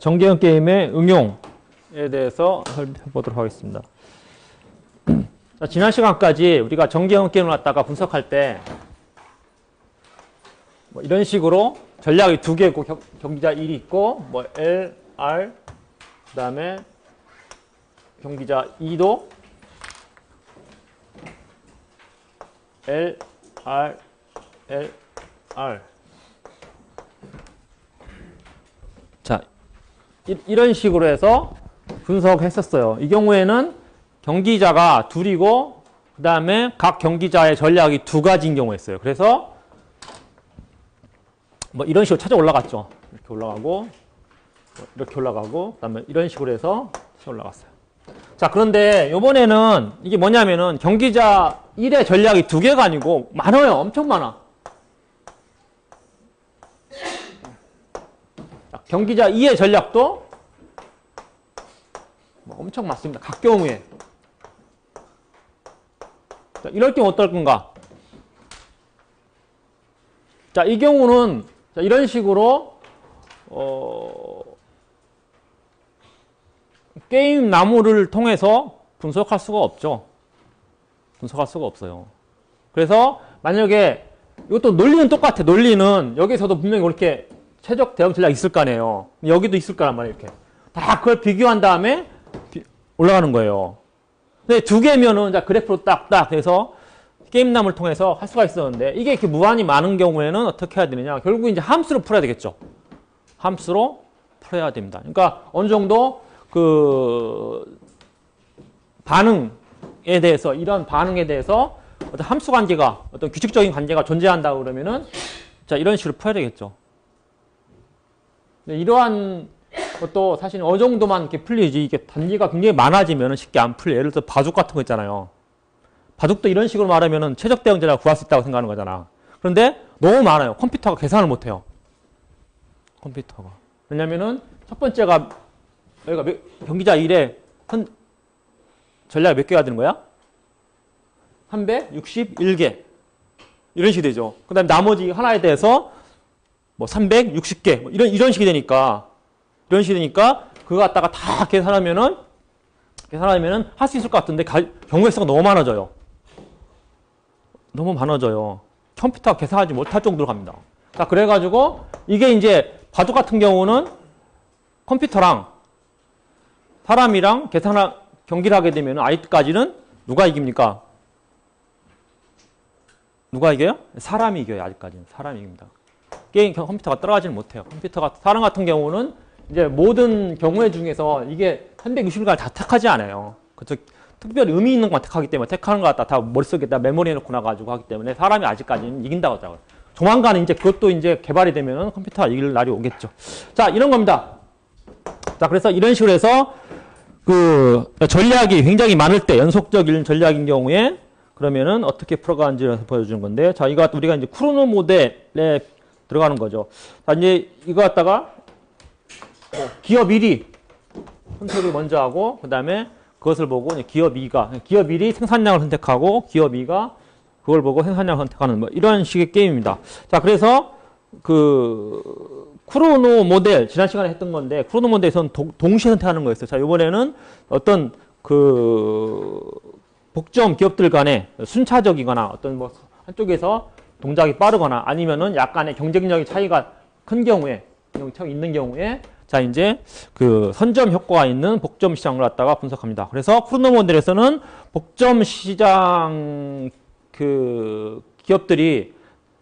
정계형 게임의 응용에 대해서 해보도록 하겠습니다. 자, 지난 시간까지 우리가 정계형 게임을 갖다가 분석할 때 뭐 이런 식으로 전략이 두 개고 경기자 1이 있고 뭐 L, R 그 다음에 경기자 2도 L, R, L, R. 자, 이런 식으로 해서 분석했었어요. 이 경우에는 경기자가 둘이고 그 다음에 각 경기자의 전략이 두 가지인 경우였어요. 그래서 뭐 이런 식으로 찾아 올라갔죠. 이렇게 올라가고 이렇게 올라가고 그 다음에 이런 식으로 해서 올라갔어요. 자, 그런데 이번에는 이게 뭐냐면은 경기자 1의 전략이 두 개가 아니고 많아요. 엄청 많아. 자, 경기자 2의 전략도 뭐 엄청 많습니다. 각 경우에. 자, 이럴 경우 어떨 건가? 자, 이 경우는 자, 이런 식으로 게임 나무를 통해서 분석할 수가 없죠. 분석할 수가 없어요. 그래서 만약에 이것도 논리는 똑같아. 논리는 여기서도 분명히 이렇게 최적 대응 전략이 있을 거 아니에요. 여기도 있을 거란 말이에요. 이렇게 다 그걸 비교한 다음에 올라가는 거예요. 근데 두 개면은 자 그래프로 딱딱 해서 게임 나무를 통해서 할 수가 있었는데 이게 이렇게 무한히 많은 경우에는 어떻게 해야 되느냐? 결국 이제 함수로 풀어야 되겠죠. 함수로 풀어야 됩니다. 그러니까 어느 정도 그 반응에 대해서 이런 반응에 대해서 어떤 함수 관계가 어떤 규칙적인 관계가 존재한다 그러면은 자 이런 식으로 풀어야 되겠죠. 이러한 것도 사실 어느 정도만 이렇게 풀리지 이게 단계가 굉장히 많아지면 쉽게 안 풀려. 예를 들어 바둑 같은 거 있잖아요. 바둑도 이런 식으로 말하면은 최적 대응 전략을 구할 수 있다고 생각하는 거잖아. 그런데 너무 많아요. 컴퓨터가 계산을 못 해요. 컴퓨터가. 왜냐면은 첫 번째가 여기가 경기자 1에 전략이 몇 개가 되는 거야? 361개. 이런 식이 되죠. 그 다음에 나머지 하나에 대해서 뭐 360개. 뭐 이런 식이 되니까. 이런 식이 되니까 그거 갖다가 다 계산하면은 할 수 있을 것 같은데 경우의 수가 너무 많아져요. 너무 많아져요. 컴퓨터가 계산하지 못할 정도로 갑니다. 자, 그래가지고 이게 이제 바둑 같은 경우는 컴퓨터랑 사람이랑 경기를 하게 되면 아직까지는 누가 이깁니까? 누가 이겨요? 사람이 이겨요. 아직까지는 사람이 이깁니다. 게임 컴퓨터가 따라가지는 못해요. 사람 같은 경우는 이제 모든 경우의 중에서 이게 360일간 다 택하지 않아요. 그래서 특별히 의미 있는 것만 택하기 때문에 택하는 것 같다 다 머릿속에다 메모리에 놓고 나가지고 하기 때문에 사람이 아직까지는 이긴다고 하더라고요. 조만간 이제 그것도 이제 개발이 되면 컴퓨터가 이길 날이 오겠죠. 자, 이런 겁니다. 자, 그래서 이런 식으로 해서 그 전략이 굉장히 많을 때 연속적인 전략인 경우에 그러면은 어떻게 풀어가는지를 보여주는 건데 자, 이거 우리가 이제 크로노 모델에 들어가는 거죠. 자, 이제 이거 갖다가 기업 1이 선택을 먼저 하고 그 다음에 그것을 보고 기업 1이 생산량을 선택하고 기업 2가 그걸 보고 생산량을 선택하는 뭐 이런 식의 게임입니다. 자, 그래서 그 크로노 모델 지난 시간에 했던 건데 크로노 모델에서는 동시에 선택하는 거였어요. 자, 이번에는 어떤 그 복점 기업들 간에 순차적이거나 어떤 뭐 한쪽에서 동작이 빠르거나 아니면은 약간의 경쟁력의 차이가 큰 경우에 있는 경우에 자, 이제 그 선점 효과가 있는 복점 시장을 갖다가 분석합니다. 그래서 크로노 모델에서는 복점 시장 그 기업들이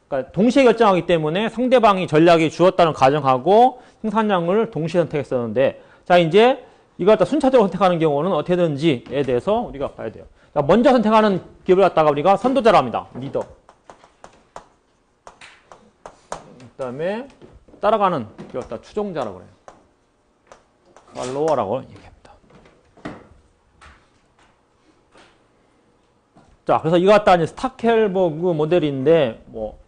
그러니까 동시에 결정하기 때문에 상대방이 전략이 주었다는 가정하고 생산량을 동시에 선택했었는데 자, 이제 이거 갖다 순차적으로 선택하는 경우는 어떻게 되는지에 대해서 우리가 봐야 돼요. 자, 먼저 선택하는 기업을 갖다가 우리가 선도자라 합니다. 리더. 그 다음에 따라가는 기업을 갖다 추종자라고 그래요. 팔로워라고 얘기합니다. 자, 그래서 이거 갖다 이제 스타켈버그 모델인데 뭐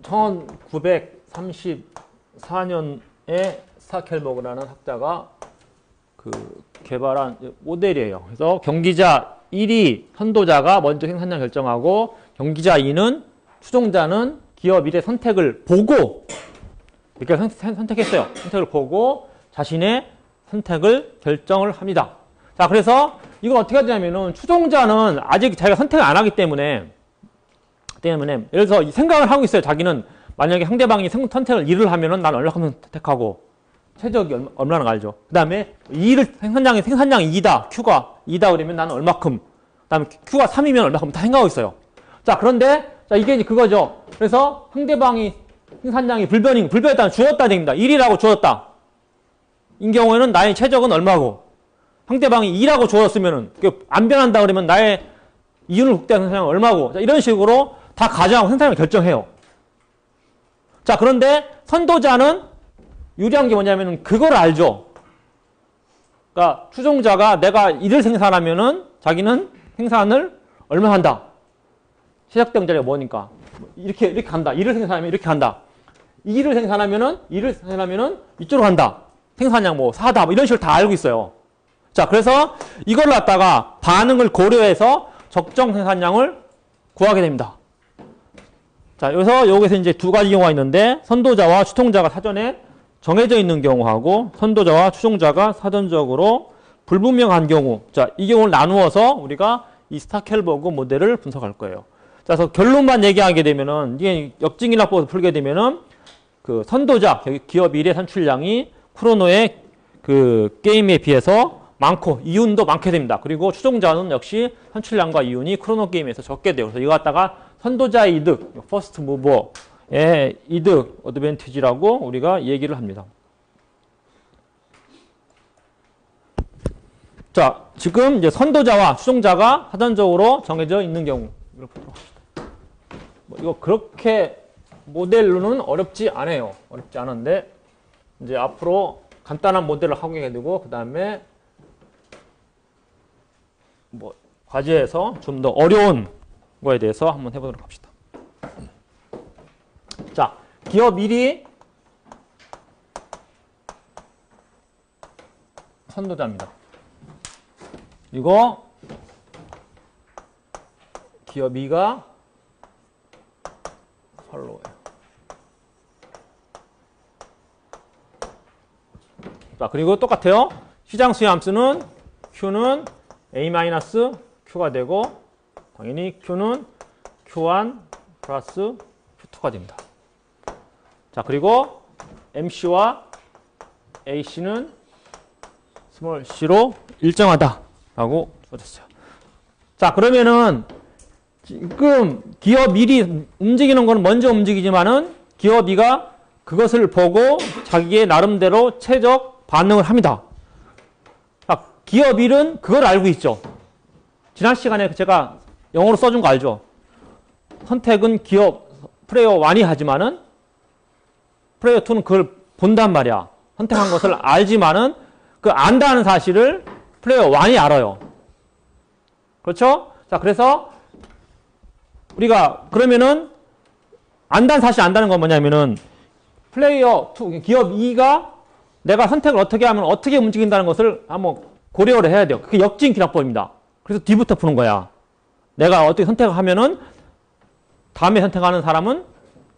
1934년에 스타켈버그라는 학자가 그 개발한 모델이에요. 그래서 경기자 1위 선도자가 먼저 생산량 결정하고 경기자 2는 추종자는 기업 1의 선택을 보고 이렇게 선택했어요. 선택을 보고 자신의 선택을 결정을 합니다. 자, 그래서 이걸 어떻게 하냐면은 추종자는 아직 자기가 선택을 안 하기 때문에 예를 들어서 생각을 하고 있어요. 자기는 만약에 상대방이 선택을 1를 하면은 난 얼마큼 선택하고 최적이 얼마나 알죠. 그 다음에 2를 생산량이 2다. Q가 2다 그러면 나는 얼마큼. 그 다음에 Q가 3이면 얼마큼 다 생각하고 있어요. 자, 그런데 자, 이게 이제 그거죠. 그래서 상대방이 생산량이 불변했다는 주었다는 얘기입니다. 1이라고 주었다. 인 경우에는 나의 최적은 얼마고 상대방이 2라고 주었으면은 안 변한다 그러면 나의 이윤을 극대화한 생산량은 얼마고. 자, 이런 식으로 다 가정하고 생산량을 결정해요. 자, 그런데 선도자는 유리한 게 뭐냐면 그걸 알죠. 그러니까 추종자가 내가 1을 생산하면은 자기는 생산을 얼마 한다. 최적된 자리가 뭐니까 이렇게 간다. 1을 생산하면 이렇게 간다. 2를 생산하면은 이쪽으로 간다. 생산량 뭐 4다. 뭐 이런 식으로 다 알고 있어요. 자, 그래서 이걸 갖다가 반응을 고려해서 적정 생산량을 구하게 됩니다. 자, 여기서 이제 두 가지 경우가 있는데 선도자와 추종자가 사전에 정해져 있는 경우하고 선도자와 추종자가 사전적으로 불분명한 경우. 자, 이 경우를 나누어서 우리가 이 스타켈버그 모델을 분석할 거예요. 자, 그래서 결론만 얘기하게 되면은 이게 역징인합법을 풀게 되면은 그 선도자 기업 1의 산출량이 크로노의 그 게임에 비해서 많고 이윤도 많게 됩니다. 그리고 추종자는 역시 산출량과 이윤이 크로노 게임에서 적게 돼요. 그래서 이거 갖다가 선도자의 이득, 퍼스트 무버의 이득, 어드밴티지라고 우리가 얘기를 합니다. 자, 지금 이제 선도자와 추종자가 사전적으로 정해져 있는 경우. 이걸 보도록 합시다. 이거 그렇게 모델로는 어렵지 않아요. 어렵지 않은데 이제 앞으로 간단한 모델을 하게 되고 그 다음에 뭐 과제에서 좀 더 어려운 거에 대해서 한번 해보도록 합시다. 자, 기업 1이 선도자입니다. 이거 기업 2가 팔로워예요. 자, 그리고 똑같아요. 시장 수요 함수는 Q는 A-Q가 되고 당연히 Q는 Q1 플러스 Q2가 됩니다. 자, 그리고 MC와 AC는 스몰 c로 일정하다라고 써졌어요. 자, 그러면은 지금 기업 1이 움직이는 거는 먼저 움직이지만은 기업 2가 그것을 보고 자기의 나름대로 최적 반응을 합니다. 자, 기업 1은 그걸 알고 있죠. 지난 시간에 제가 영어로 써준 거 알죠? 선택은 기업 플레이어 1이 하지만은 플레이어 2는 그걸 본단 말이야. 선택한 것을 알지만은 그 안다는 사실을 플레이어 1이 알아요. 그렇죠? 자, 그래서 우리가 그러면은 안다는 사실 안다는 건 뭐냐면은 플레이어 2, 기업 2가 내가 선택을 어떻게 하면 어떻게 움직인다는 것을 한번 고려를 해야 돼요. 그게 역진기납법입니다. 그래서 뒤부터 푸는 거야. 내가 어떻게 선택을 하면은 다음에 선택하는 사람은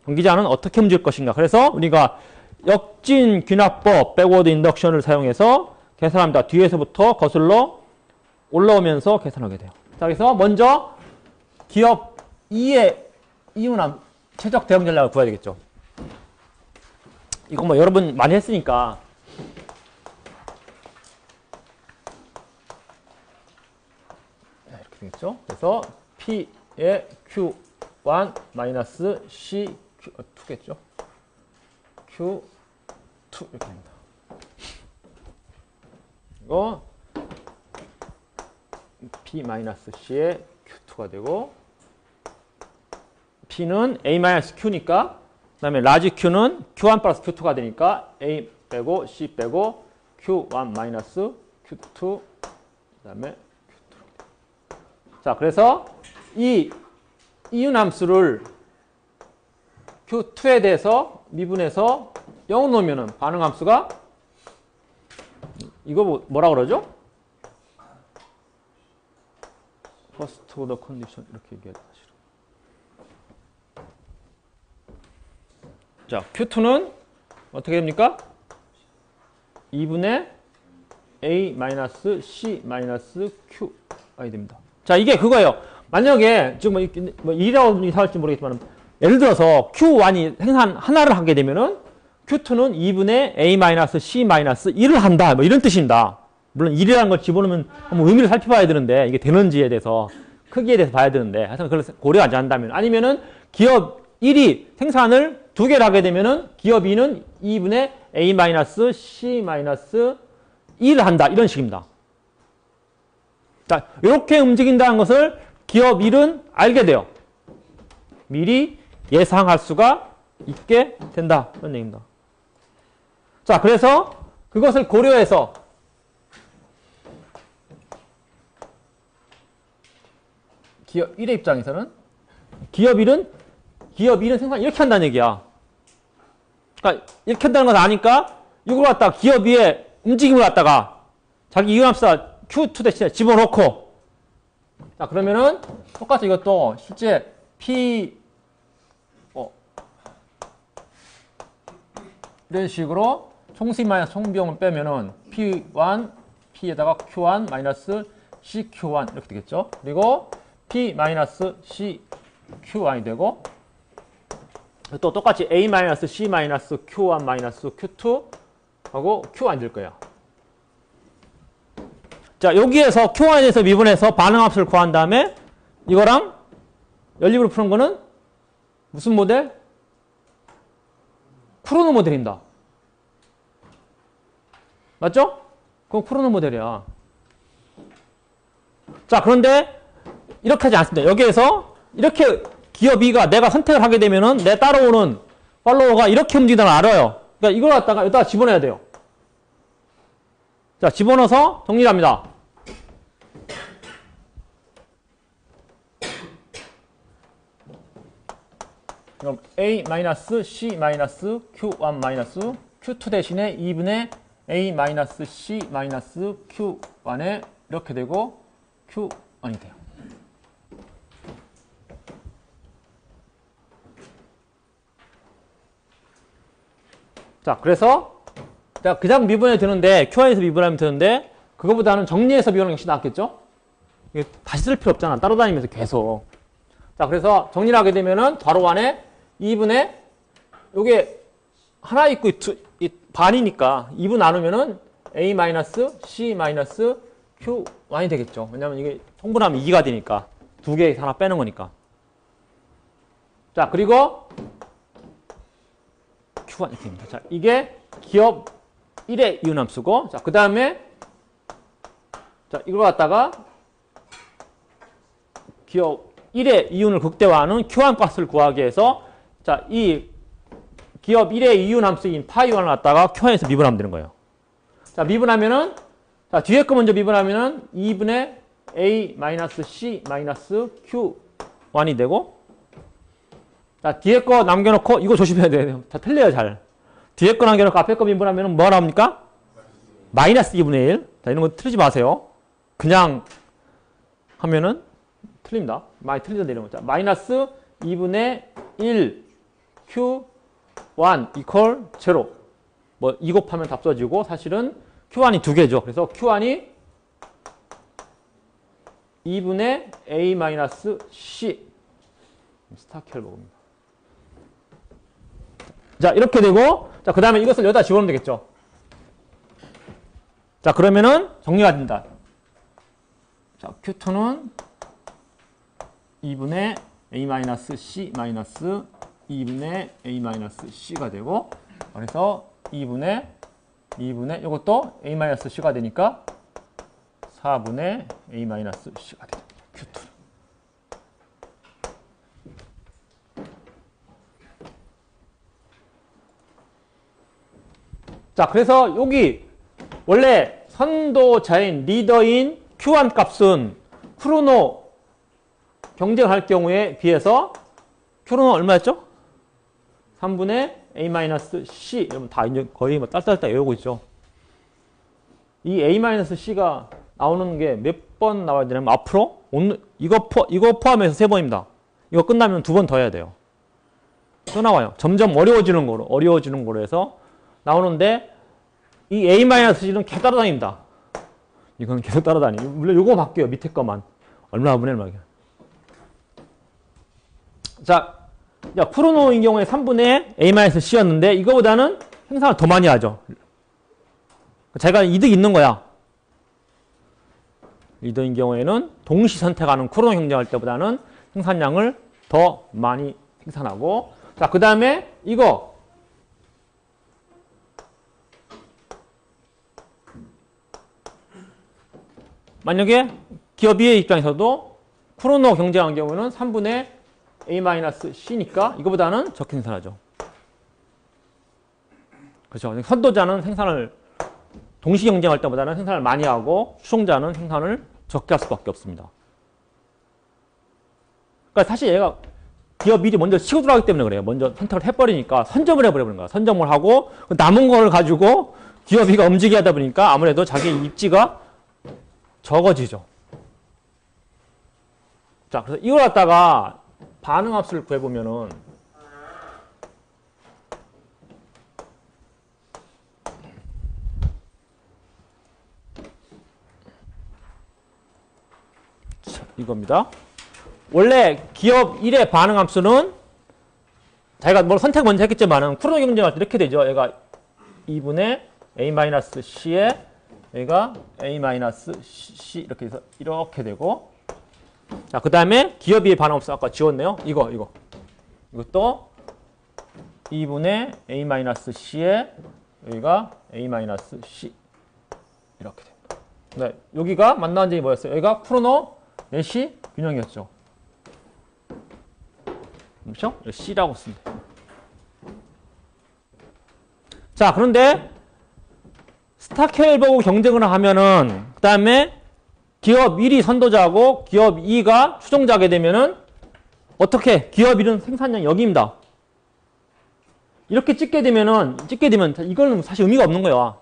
경기자는 어떻게 움직일 것인가. 그래서 우리가 역진귀납법, 백워드 인덕션을 사용해서 계산합니다. 뒤에서부터 거슬러 올라오면서 계산하게 돼요. 자, 그래서 먼저 기업 2의 이윤함 최적 대응 전략을 구해야 되겠죠. 이거 뭐 여러분 많이 했으니까. 이렇게 되겠죠. 그래서 P의 Q1 마이너스 C Q2겠죠. Q2 이렇게 됩니다. 이거 P 마이너스 C의 Q2가 되고 P는 A 마이너스 Q니까 그 다음에 라지 Q는 Q1 플러스 Q2가 되니까 A 빼고 C 빼고 Q1 마이너스 Q2 그 다음에 Q2. 자, 그래서 이 이윤함수를 Q2에 대해서 미분해서 0 놓으면은 반응함수가 이거 뭐라 그러죠? First order condition 이렇게 얘기하죠. 자, Q2는 어떻게 됩니까? 2분의 A-C-Q이 됩니다. 자, 이게 그거예요. 만약에 지금 뭐 1이라고 할지 모르겠지만 예를 들어서 Q1이 생산 하나를 하게 되면은 Q2는 2분의 A-C-1을 한다. 뭐 이런 뜻입니다. 물론 1이라는 걸 집어넣으면 한번 의미를 살펴봐야 되는데 이게 되는지에 대해서 크기에 대해서 봐야 되는데 하여튼 그걸 고려하지 않는다면 아니면은 기업 1이 생산을 2개를 하게 되면은 기업 2는 2분의 A-C-1을 한다. 이런 식입니다. 자, 이렇게 움직인다는 것을 기업 1은 알게 돼요. 미리 예상할 수가 있게 된다. 그런 얘기입니다. 자, 그래서 그것을 고려해서 기업 1의 입장에서는 기업 1은 생산 이렇게 한다는 얘기야. 그러니까 이렇게 한다는 걸 아니까 이걸 갖다가 기업 2의 움직임을 갖다가 자기 이윤합사 Q2 대신에 집어넣고 자, 그러면은 똑같이 이것도 실제 P 이런 식으로 총수입 마이너스 총비용을 빼면은 P1, P에다가 Q1 마이너스 CQ1 이렇게 되겠죠. 그리고 P 마이너스 CQ1이 되고 또 똑같이 A 마이너스 C 마이너스 Q1 마이너스 Q2 하고 Q1이 될 거예요. 자, 여기에서 Q1에 대해서 미분해서 반응합수를 구한 다음에 이거랑 연립으로 푸는 거는 무슨 모델? 쿠르노 모델입니다. 맞죠? 그건 쿠르노 모델이야. 자, 그런데 이렇게 하지 않습니다. 여기에서 이렇게 기업 2가 내가 선택을 하게 되면은 내 따라오는 팔로워가 이렇게 움직이다는 걸 알아요. 그러니까 이걸 갖다가 여기다가 집어넣어야 돼요. 자, 집어넣어서 정리를 합니다. 그럼 A-C-Q1 Q2 대신에 2분의 A-C-Q1에 이렇게 되고 Q1이 돼요. 자, 그래서 자, 그냥 미분해 드는데 Q1에서 미분하면 되는데 그거보다는 정리해서 미분하는 것이 낫겠죠? 이게 다시 쓸 필요 없잖아. 따라다니면서 계속. 자, 그래서 정리를 하게 되면은 괄호 안에 2분의 요게 하나 있고 반이니까 2분 나누면은 A-C-Q1이 되겠죠. 왜냐면 이게 통분하면 2가 되니까 두 개 하나 빼는 거니까. 자, 그리고 Q1 이렇게 됩니다. 자, 이게 기업 1의 이윤함수고, 자, 그 다음에, 자, 이걸 갖다가 기업 1의 이윤을 극대화하는 Q1 값을 구하기 위해서, 자, 이 기업 1의 이윤함수인 파이1을 갖다가 Q1에서 미분하면 되는 거예요. 자, 미분하면은, 자, 뒤에 거 먼저 미분하면은 2분의 A-C-Q1이 되고, 자, 뒤에 거 남겨놓고, 이거 조심해야 돼요. 다 틀려요, 잘. 뒤에 거 남겨놓고 앞에 거 미분하면 뭐 나옵니까? 마이너스 2분의 1. 자, 이런 거 틀리지 마세요. 그냥 하면은 틀립니다. 많이 틀리던데 이런 거. 자, 마이너스 2분의 1 Q1 이퀄 0. 뭐, 2 곱하면 답 써지고, 사실은 Q1이 두 개죠. 그래서 Q1이 2분의 A-C. 스타켈버그입니다. 자, 이렇게 되고, 자, 그 다음에 이것을 여기다 집어넣으면 되겠죠. 자, 그러면은 정리가 된다. 자, Q2는 2분의 A-C 2분의 A-C가 되고, 그래서 2분의 이것도 A-C가 되니까 4분의 A-C가 되죠. Q2. 자, 그래서 여기 원래 선도자인 리더인 Q1 값은 쿠르노 경쟁할 경우에 비해서 Q는 얼마였죠? 3분의 A-C. 여러분 다 이제 거의 뭐 딸딸딸 외우고 있죠. 이 A-C가 나오는 게 몇 번 나와야 되냐면 앞으로 오늘 이거 포함해서 3번입니다. 이거 끝나면 2번 더 해야 돼요. 또 나와요. 점점 어려워지는 거로 해서 나오는데 이 A-C는 계속 따라다닙니다. 이건 계속 따라다니. 물론 요거 바뀌어요. 밑에 거만. 얼마나 분의 1 자, 프로노인 경우에 3분의 A-C였는데 이거보다는 생산을 더 많이 하죠. 제가 이득이 있는 거야. 리더인 경우에는 동시 선택하는 크로노 경쟁할 때보다는 생산량을 더 많이 생산하고, 자, 그 다음에 이거 만약에 기업 B의 입장에서도 크로노 경쟁한 경우는 3분의 A-C니까 이거보다는 적게 생산하죠. 그렇죠. 선도자는 생산을 동시 경쟁할 때보다는 생산을 많이 하고 수송자는 생산을 적게 할 수밖에 없습니다. 그러니까 사실 얘가 기업 미리 먼저 치고 들어가기 때문에 그래요. 먼저 선택을 해버리니까 선점을 해버리는 거야. 선점을 하고 남은 걸 가지고 기업 B가 움직이게 하다 보니까 아무래도 자기 입지가 적어지죠. 자, 그래서 이걸 갖다가 반응합수를 구해보면은 자, 이겁니다. 원래 기업 1의 반응함수는 자기가 뭘 선택 먼저 했겠지만은 크로노 경쟁할 때 이렇게 되죠. 얘가 2분의 A-C에 얘가 A-C 이렇게 해서 이렇게 되고, 자, 그 다음에 기업 2의 반응함수 아까 지웠네요. 이것도 2분의 A-C에 여기가 A-C 이렇게 됩니다. 네, 여기가 만나는 점이 뭐였어요? 여기가 크로노 내시 균형이었죠. 그렇죠? C라고 쓰면 돼요. 자, 그런데 스타켈버그 경쟁을 하면은 그 다음에 기업 1이 선도자고 기업 2가 추종자게 되면은 어떻게? 기업 1은 생산량 여기입니다. 이렇게 찍게 되면 이거는 사실 의미가 없는 거야.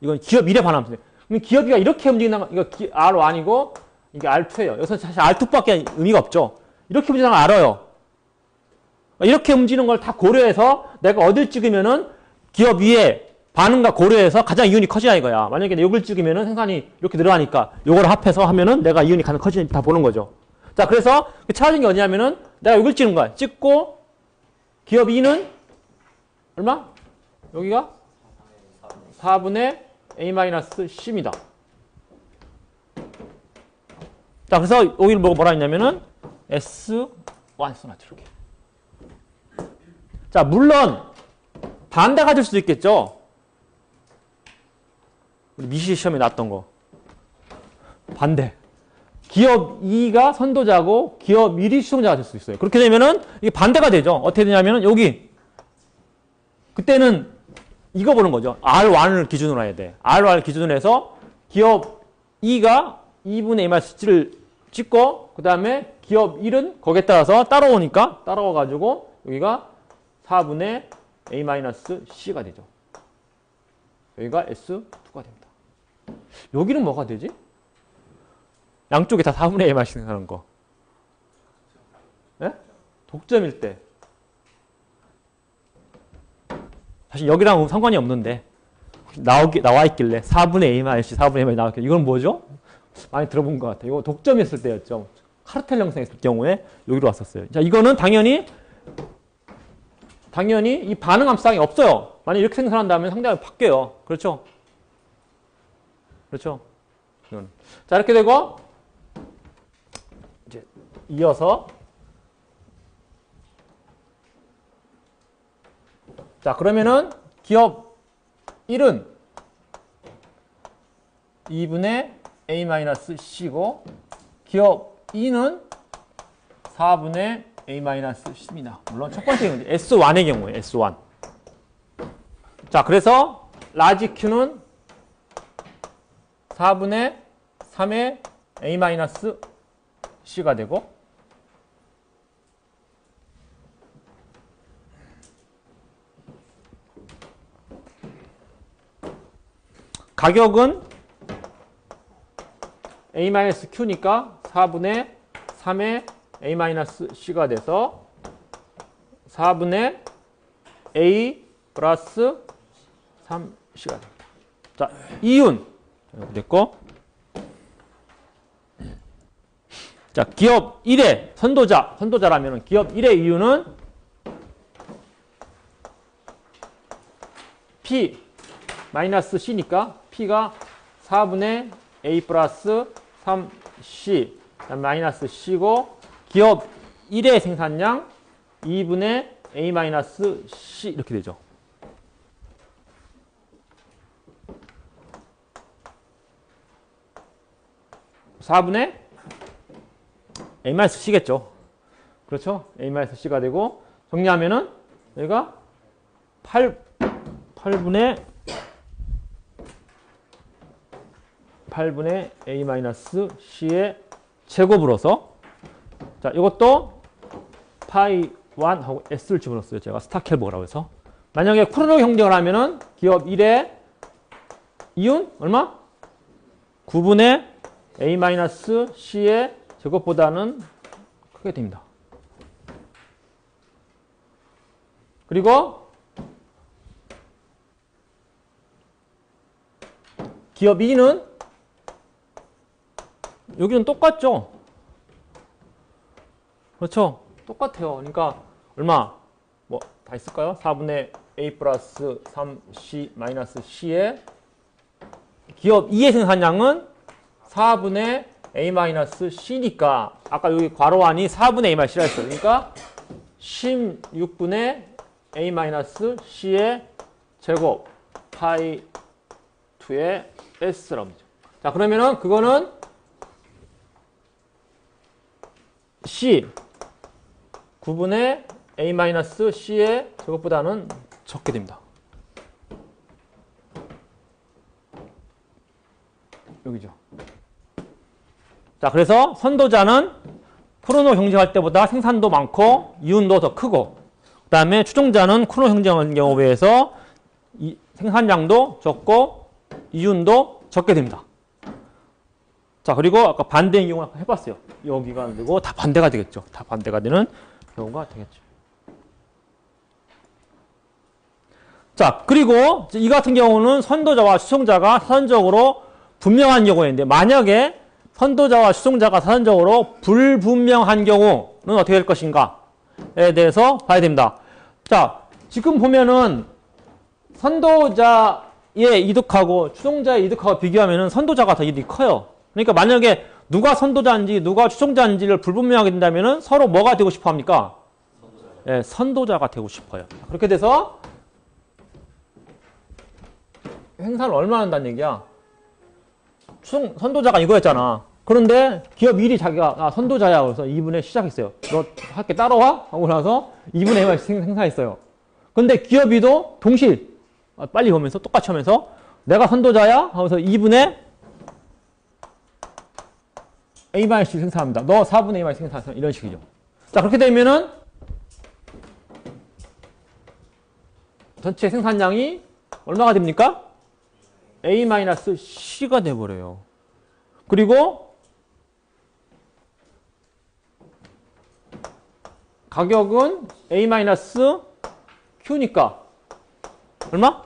이건 기업 1에 반함수. 그럼 기업 2가 이렇게 움직이는 거, 이거 R1이고 이게 R2예요. 여기서 사실 R2밖에 의미가 없죠. 이렇게 움직이는 걸 알아요. 이렇게 움직이는 걸 다 고려해서 내가 어딜 찍으면은 기업 2의 반응과 고려해서 가장 이윤이 커지냐 이거야. 만약에 이걸 찍으면은 생산이 이렇게 늘어나니까 이걸 합해서 하면은 내가 이윤이 가장 커지는지 다 보는 거죠. 자, 그래서 차이인 게 어디냐면은 내가 이걸 찍는 거야. 찍고 기업 2는 얼마? 여기가 4분의 A-C입니다. 자, 그래서 여기를 뭐라 했냐면은 S1 써놨죠. 이렇게. 자, 물론 반대가 될 수도 있겠죠. 우리 미시 시험에 나왔던 거. 반대. 기업 2가 선도자고 기업 1이 수송자가 될 수 있어요. 그렇게 되면은 이게 반대가 되죠. 어떻게 되냐면은 여기 그때는 이거 보는 거죠. R1을 기준으로 해야 돼. R1을 기준으로 해서 기업 2가 2분의 A-C를 찍고 그 다음에 기업 1은 거기에 따라서 따라와가지고 여기가 4분의 A-C가 되죠. 여기가 S2가 됩니다. 여기는 뭐가 되지? 양쪽에 다 4분의 A-C 생각하는 거. 네? 독점일 때. 사실 여기랑 상관이 없는데 나와 있길래 4분의 A-C, 4분의 A-C 나왔길래 이건 뭐죠? 많이 들어본 것 같아요. 이거 독점했을 때였죠. 카르텔 형성했을 경우에 여기로 왔었어요. 자, 이거는 당연히 이 반응함수상이 없어요. 만약 이렇게 생산한다면 상당히 바뀌어요. 그렇죠? 그렇죠? 자, 이렇게 되고 이제 이어서 자, 그러면은 기업 1은 2분의 A-C고 기업 2는 4분의 A-C입니다. 물론 첫 번째 경우는 S1의 경우에 S1. 자, 그래서 라지 Q는 4분의 3의 A-C가 되고 가격은 A-Q니까 4분의 3의 A-C가 돼서 4분의 A 플러스 3C가 됩니다. 자, 이윤. 됐고. 자, 기업 1의 선도자라면 기업 1의 이윤은 P 마이너스 C니까 P가 4분의 A 플러스 3C 마이너스 C고 기업 1의 생산량 2분의 A 마이너스 C 이렇게 되죠. (4분의) A-C겠죠. 그렇죠? A-C가 되고 정리하면은 여기가 8분의 A-C의 제곱으로서 자, 이것도 파이 1하고 S를 집어넣었어요. 제가 스타켈버라고 해서. 만약에 쿠르노 형정을 하면은 기업 1의 이윤 얼마? 9분의 A-C의 제곱보다는 크게 됩니다. 그리고 기업 2는 여기는 똑같죠? 그렇죠? 똑같아요. 그러니까 얼마? 뭐 다 있을까요? 4분의 A 플러스 3C 마이너스 C의 기업 2의 생산량은 4분의 A 마이너스 C니까 아까 여기 괄호 안이 4분의 A 마이너스 C라 했어요. 그러니까 16분의 A 마이너스 C의 제곱 파이 2의 S라고 하죠. 자, 그러면은 그거는 C 9분의 A 마이너스 C의 제곱보다는 적게 됩니다. 여기죠. 자, 그래서 선도자는 쿠르노 경쟁할 때보다 생산도 많고 이윤도 더 크고 그 다음에 추종자는 쿠르노 경쟁하는 경우에 비해서 생산량도 적고 이윤도 적게 됩니다. 자, 그리고 아까 반대인 경우 해봤어요. 여기가 안 되고 다 반대가 되겠죠. 다 반대가 되는 경우가 되겠죠. 자, 그리고 이 같은 경우는 선도자와 추종자가 사전적으로 분명한 경우인데 만약에 선도자와 추종자가 사전적으로 불분명한 경우는 어떻게 될 것인가에 대해서 봐야 됩니다. 자, 지금 보면은 선도자의 이득하고 추종자의 이득하고 비교하면은 선도자가 더 이득이 커요. 그러니까 만약에 누가 선도자인지 누가 추종자인지를 불분명하게 된다면은 서로 뭐가 되고 싶어 합니까? 네, 선도자가 되고 싶어요. 그렇게 돼서 생산을 얼마나 한다는 얘기야? 선도자가 이거였잖아. 그런데 기업 1이 자기가 선도자야 그래서 2분의 시작했어요. 너 할게 따라와? 하고 나서 2분의 1만 생산했어요. 근데 기업 2도 동시에 빨리 오면서 똑같이 하면서 내가 선도자야? 하면서 2분의 A-C 생산합니다. 너 4분의 A-C 생산한다. 이런 식이죠. 자, 그렇게 되면은 전체 생산량이 얼마가 됩니까? A-C가 돼버려요. 그리고 가격은 A-Q니까 얼마?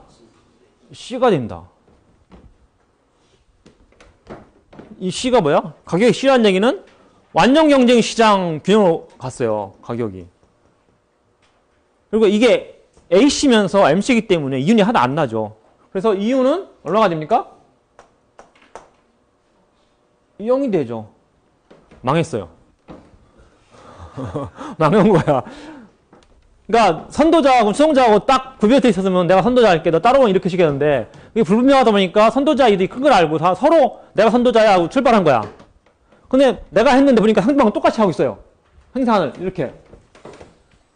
C가 됩니다. 이 C가 뭐야? 가격이 C라는 얘기는 완전 경쟁 시장 균형으로 갔어요. 가격이. 그리고 이게 A씨면서 MC이기 때문에 이윤이 하나 안 나죠. 그래서 이윤은 얼마가 됩니까? 0이 되죠. 망했어요. 망한 거야. 그러니까 선도자하고 추종자하고 딱 구별돼 있었으면 내가 선도자 할게 너 따라오면 이렇게 시켰는데 이게 불분명하다 보니까 선도자 이들이 큰 걸 알고 다 서로 내가 선도자야 하고 출발한 거야. 근데 내가 했는데 보니까 상대방은 똑같이 하고 있어요. 생산을 이렇게.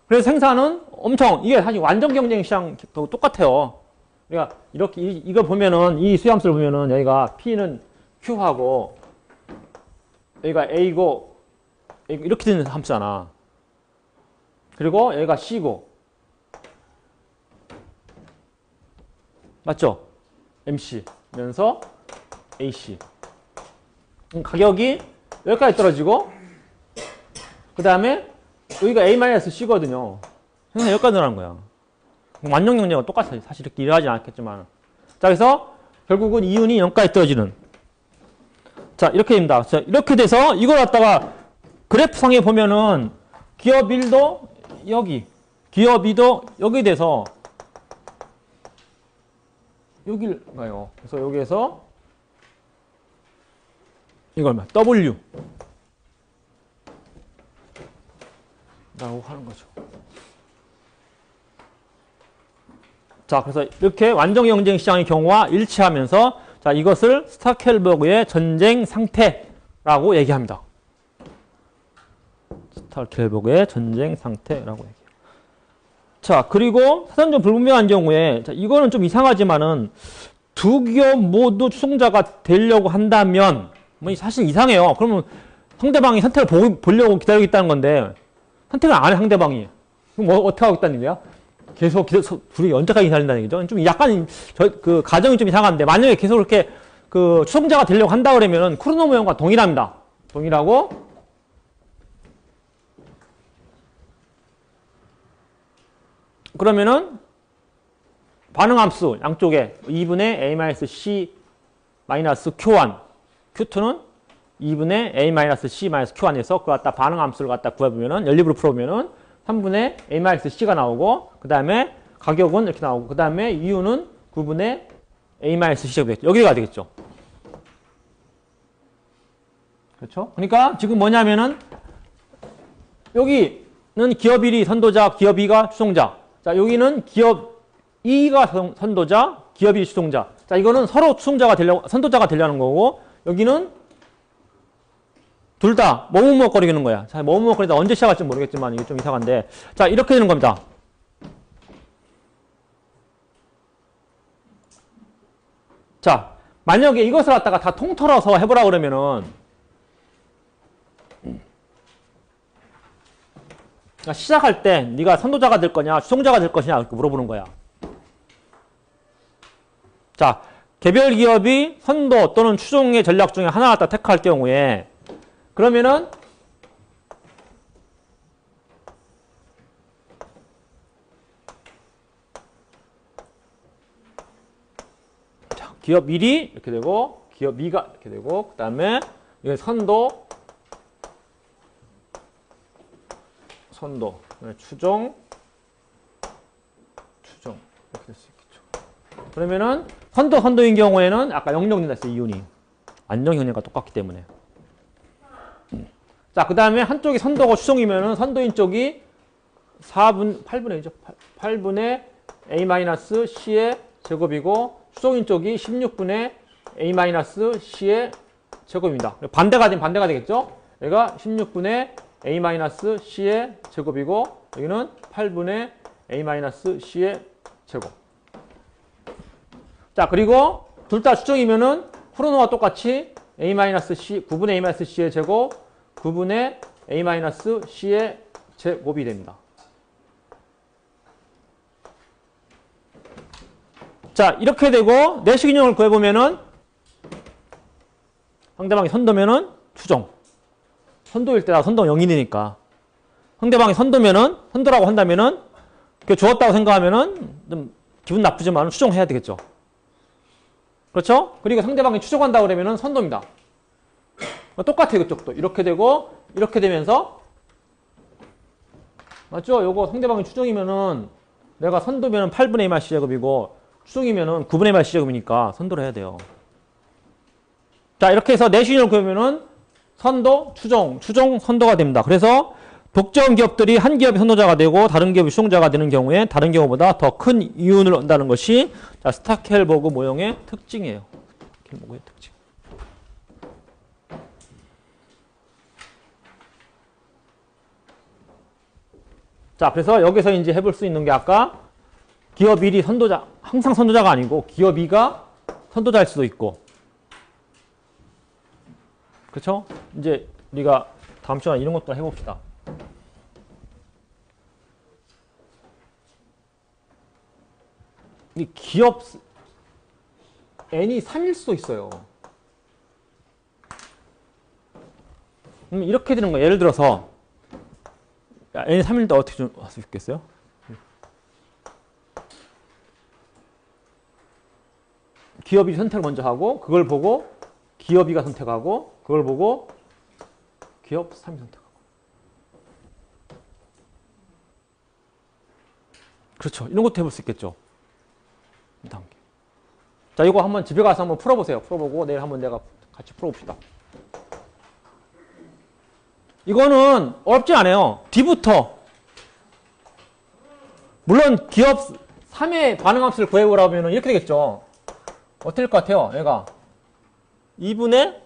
그래서 생산은 엄청 이게 사실 완전 경쟁 시장 똑같아요. 그러니까 이렇게 이걸 보면은 이 수함수를 보면은 여기가 P는 Q하고 여기가 A고 이렇게 되는 함수잖아. 그리고 여기가 C고 맞죠? MC면서 AC 가격이 여기까지 떨어지고 그 다음에 여기가 A-C거든요. 여기까지 늘어난 거야. 완전 경쟁은 똑같아요. 사실 이렇게 일하지 않겠지만 자, 그래서 결국은 이윤이 0까지 떨어지는. 자, 이렇게 됩니다. 자, 이렇게 돼서 이걸 갖다가 그래프상에 보면은 기업 1도 여기, 기업 2도 여기 돼서 여길 가요. 그래서 여기에서 이걸 말 W 라고 하는 거죠. 자, 그래서 이렇게 완전 경쟁 시장의 경우와 일치하면서 자, 이것을 스타켈버그의 전쟁 상태라고 얘기합니다. 스타켈버그의 전쟁 상태라고 얘기해요. 자, 그리고 사전적 불분명한 경우에 자, 이거는 좀 이상하지만은 두 기업 모두 추종자가 되려고 한다면 뭐 사실 이상해요. 그러면 상대방이 선택을 보려고 기다리고 있다는 건데 선택을 안 해, 상대방이. 그럼 어떻게 하고 있다는 얘기야? 계속 둘이 언제까지 기다린다는 얘기죠. 좀 약간 그 가정이 좀 이상한데 만약에 계속 이렇게 그 추종자가 되려고 한다 그러면은 쿠르노 모형과 동일합니다. 동일하고 그러면은 반응함수 양쪽에 2분의 a-c-q1 q2는 2분의 a-c-q1에서 그거 갖다 반응함수를 갖다 구해보면은 연립으로 풀어보면은 3분의 a-c가 나오고 그 다음에 가격은 이렇게 나오고 그 다음에 이유는 9분의 a-c가 되겠죠. 여기가 되겠죠. 그렇죠? 그러니까 지금 뭐냐면은 여기는 기업 1이 선도자, 기업 2가 추종자. 자, 여기는 기업 2가 선도자, 기업 1이 추종자. 자, 이거는 서로 추종자가 되려고, 선도자가 되려는 거고, 여기는 둘 다 머뭇머뭇거리는 거야. 자, 머뭇머뭇거리다 언제 시작할지 모르겠지만 이게 좀 이상한데. 자, 이렇게 되는 겁니다. 자, 만약에 이것을 갖다가 다 통틀어서 해보라 그러면은, 시작할 때 네가 선도자가 될 거냐 추종자가 될 것이냐 이렇게 물어보는 거야. 자, 개별 기업이 선도 또는 추종의 전략 중에 하나 갖다 택할 경우에 그러면은 자, 기업 1이 이렇게 되고 기업 2가 이렇게 되고 그 다음에 이게 선도 추종 이렇게 될 수 있겠죠. 그러면은 선도인 경우에는 아까 0정된다 했어요. 이윤이 안정형량과 똑같기 때문에. 자, 그 다음에 한쪽이 선도고 추종이면은 선도인 쪽이 8분의 1죠. 8분의 a-c의 제곱이고 추종인 쪽이 16분의 a-c의 제곱입니다. 반대가 되면 반대가 되겠죠. 얘가 16분의 a-c의 제곱이고 여기는 8분의 a-c의 제곱. 자, 그리고 둘 다 추정이면은 쿠르노와 똑같이 a-c 9분의 a-c의 제곱 9분의 a-c의 제곱이 됩니다. 자, 이렇게 되고 내식 인형을 구해보면은 상대방이 선도면은 추정. 선도일 때다 선도가 0이니까 상대방이 선도라고 한다면은 그 좋았다고 생각하면은 좀 기분 나쁘지만 추종해야 되겠죠. 그렇죠? 그리고 상대방이 추종한다고 그러면은 선도입니다. 똑같아요, 그쪽도. 이렇게 되고 이렇게 되면서 맞죠? 요거 상대방이 추종이면은 내가 선도면은 8분의 2마씨 제곱이고 추종이면은 9분의 2마씨 제곱이니까 선도를 해야 돼요. 자, 이렇게 해서 내신을 구하면은 선도, 추종, 선도가 됩니다. 그래서 독점 기업들이 한 기업이 선도자가 되고 다른 기업이 추종자가 되는 경우에 다른 경우보다 더 큰 이윤을 얻는다는 것이 자, 스타켈버그 모형의 특징이에요. 스타켈버그의 특징. 자, 그래서 여기서 이제 해볼 수 있는 게 아까 기업 1이 선도자, 항상 선도자가 아니고 기업 2가 선도자일 수도 있고 그렇죠? 이제 우리가 다음 시간에 이런 것도 해봅시다. 이 기업 n이 3일 수도 있어요. 이렇게 되는 거예요. 예를 들어서 n이 3일인데 어떻게 좀 할 수 있겠어요? 기업 1이 선택을 먼저 하고 그걸 보고 기업 2가 선택하고 그걸 보고 기업 3이 선택하고. 그렇죠. 이런 것도 해볼 수 있겠죠. 이 단계. 자, 이거 한번 집에 가서 한번 풀어보세요. 풀어보고 내일 한번 내가 같이 풀어봅시다. 이거는 어렵지 않아요. D부터. 물론 기업 3의 반응함수를 구해보라고 하면 이렇게 되겠죠. 어떻게 될 것 같아요? 얘가 2분의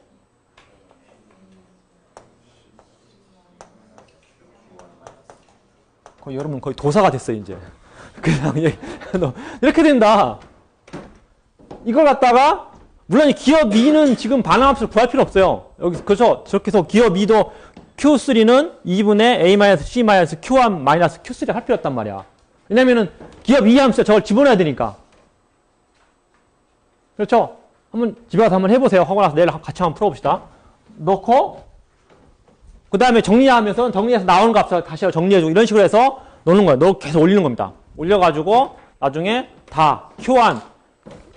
거의 여러분 거의 도사가 됐어요 이제. 그냥 이렇게 된다. 이걸 갖다가 물론 기업 2는 지금 반응함수를 구할 필요 없어요. 여기 그렇죠. 저렇게 해서 기업 2도 Q3는 2분의 A-C-Q1-Q3를 할 필요 없단 말이야. 왜냐면은 기업 2 함수에 저걸 집어넣어야 되니까. 그렇죠? 한번 집에 가서 한번 해보세요. 하고 나서 내일 같이 한번 풀어봅시다. 넣고 그 다음에 정리하면서 정리해서 나오는 값을 다시 정리해주고 이런 식으로 해서 넣는 거예요. 넣고 계속 올리는 겁니다. 올려가지고 나중에 다 Q1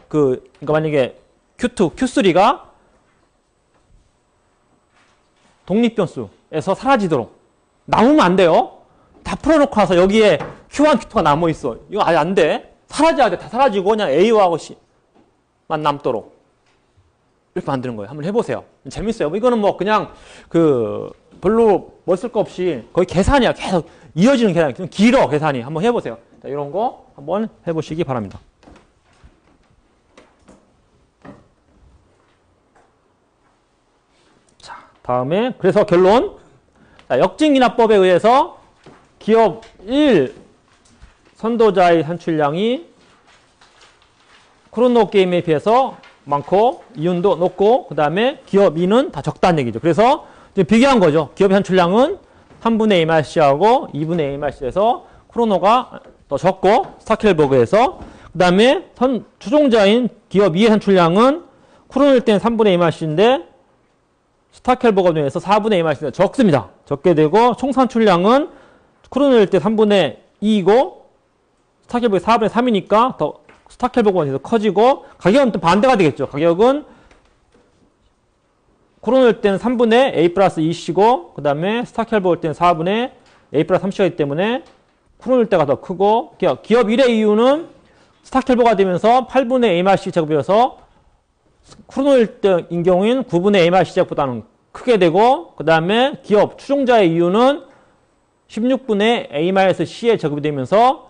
그러니까 만약에 Q2, Q3가 독립변수에서 사라지도록 남으면 안 돼요. 다 풀어놓고 나서 여기에 Q1, Q2가 남아있어. 이거 아예 안 돼. 사라져야 돼. 다 사라지고 그냥 A하고 C만 남도록. 이렇게 만드는 거예요. 한번 해보세요. 재밌어요. 이거는 뭐 그냥 별로 뭐 쓸 거 없이 거의 계산이야. 계속 이어지는 계산이. 좀 길어, 계산이. 한번 해보세요. 자, 이런 거 한번 해보시기 바랍니다. 자, 다음에 그래서 결론. 자, 역진기납법에 의해서 기업 1 선도자의 산출량이 크로노 게임에 비해서 많고 이윤도 높고 그 다음에 기업 2는 다 적다는 얘기죠. 그래서 이제 비교한 거죠. 기업의 산출량은 3분의 A-C하고 2분의 A-C에서 크로노가 더 적고 스타켈버그에서 그 다음에 추종자인 기업 2의 산출량은 크로노일 때는 3분의 A-C인데 스타켈버그에 비해서 4분의 A-C가 적습니다. 적게 되고 총 산출량은 크로노일 때 3분의 2이고 스타켈버그 4분의 3이니까 더 스타켈버그가 계속 커지고 가격은 또 반대가 되겠죠. 가격은 크로노일 때는 3분의 A 플러스 2C고 그 다음에 스타켈버그일 때는 4분의 A 플러스 3C이기 때문에 크로노일 때가 더 크고 기업 1의 이유는 스타켈버그가 되면서 8분의 A-C 제곱이어서 크로노일 때인 경우에는 9분의 A-C 제곱보다는 크게 되고 그 다음에 기업 추종자의 이유는 16분의 A-C의 제곱이 되면서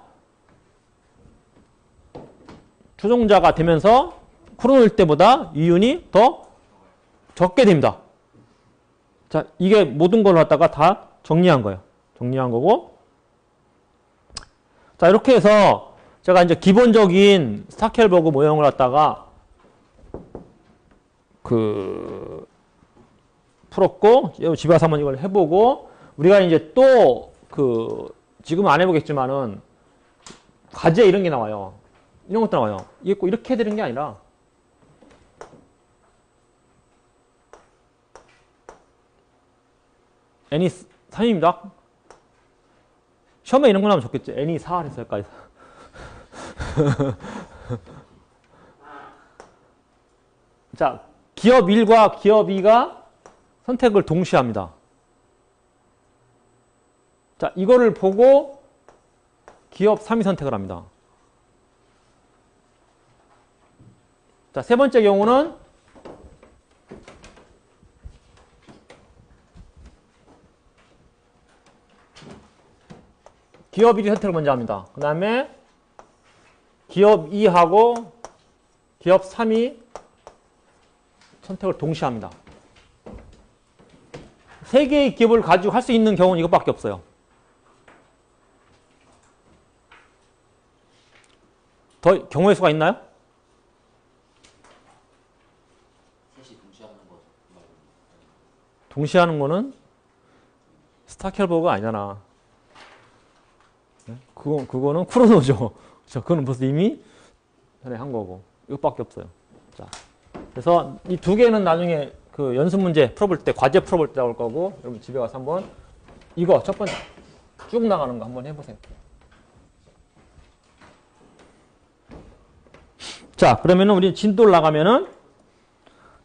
추종자가 되면서 크로노일 때보다 이윤이 더 적게 됩니다. 자, 이게 모든 걸 갖다가 다 정리한 거예요. 정리한 거고. 자, 이렇게 해서 제가 이제 기본적인 스타켈버그 모형을 갖다가 풀었고, 집에 와서 한번 이걸 해보고, 우리가 이제 또 지금은 안 해보겠지만은 과제 이런 게 나와요. 이런 것도 나와요. 이게 꼭 이렇게 해야 되는 게 아니라 n이 3입니다. 시험에 이런 거 나오면 좋겠지. n이 4 했을까? 자, 기업 1과 기업 2가 선택을 동시에 합니다. 자, 이거를 보고 기업 3이 선택을 합니다. 자, 세 번째 경우는 기업 1이 선택을 먼저 합니다. 그 다음에 기업 2하고 기업 3이 선택을 동시에 합니다. 세 개의 기업을 가지고 할 수 있는 경우는 이것밖에 없어요. 더 경우의 수가 있나요? 동시에 하는 거는 스타켈버그가 아니잖아. 그거는 크로노죠. 그거는 벌써 이미 전에 한 거고. 이것밖에 없어요. 자, 그래서 이 두 개는 나중에 연습 문제 풀어볼 때, 과제 풀어볼 때 나올 거고, 여러분 집에 가서 한번 이거 첫 번째 쭉 나가는 거 한번 해보세요. 자, 그러면은 우리 진도를 나가면은,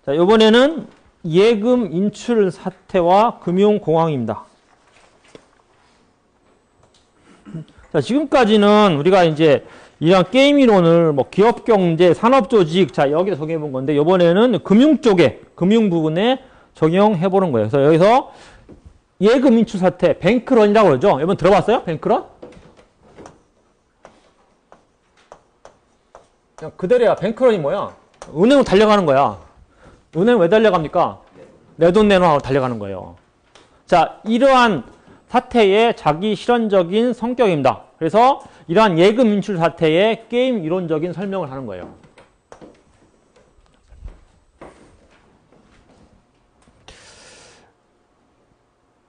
자, 이번에는 예금 인출 사태와 금융 공황입니다. 자, 지금까지는 우리가 이제 이런 게임 이론을 뭐 기업 경제, 산업 조직, 자, 여기다 적용해 본 건데, 이번에는 금융 쪽에, 금융 부분에 적용해 보는 거예요. 그래서 여기서 예금 인출 사태, 뱅크런이라고 그러죠. 여러분 들어봤어요? 뱅크런? 그냥 그대로야. 뱅크런이 뭐야? 은행으로 달려가는 거야. 은행 왜 달려갑니까? 내 돈 내놔 하고 달려가는 거예요. 자, 이러한 사태의 자기 실현적인 성격입니다. 그래서 이러한 예금 인출 사태의 게임 이론적인 설명을 하는 거예요.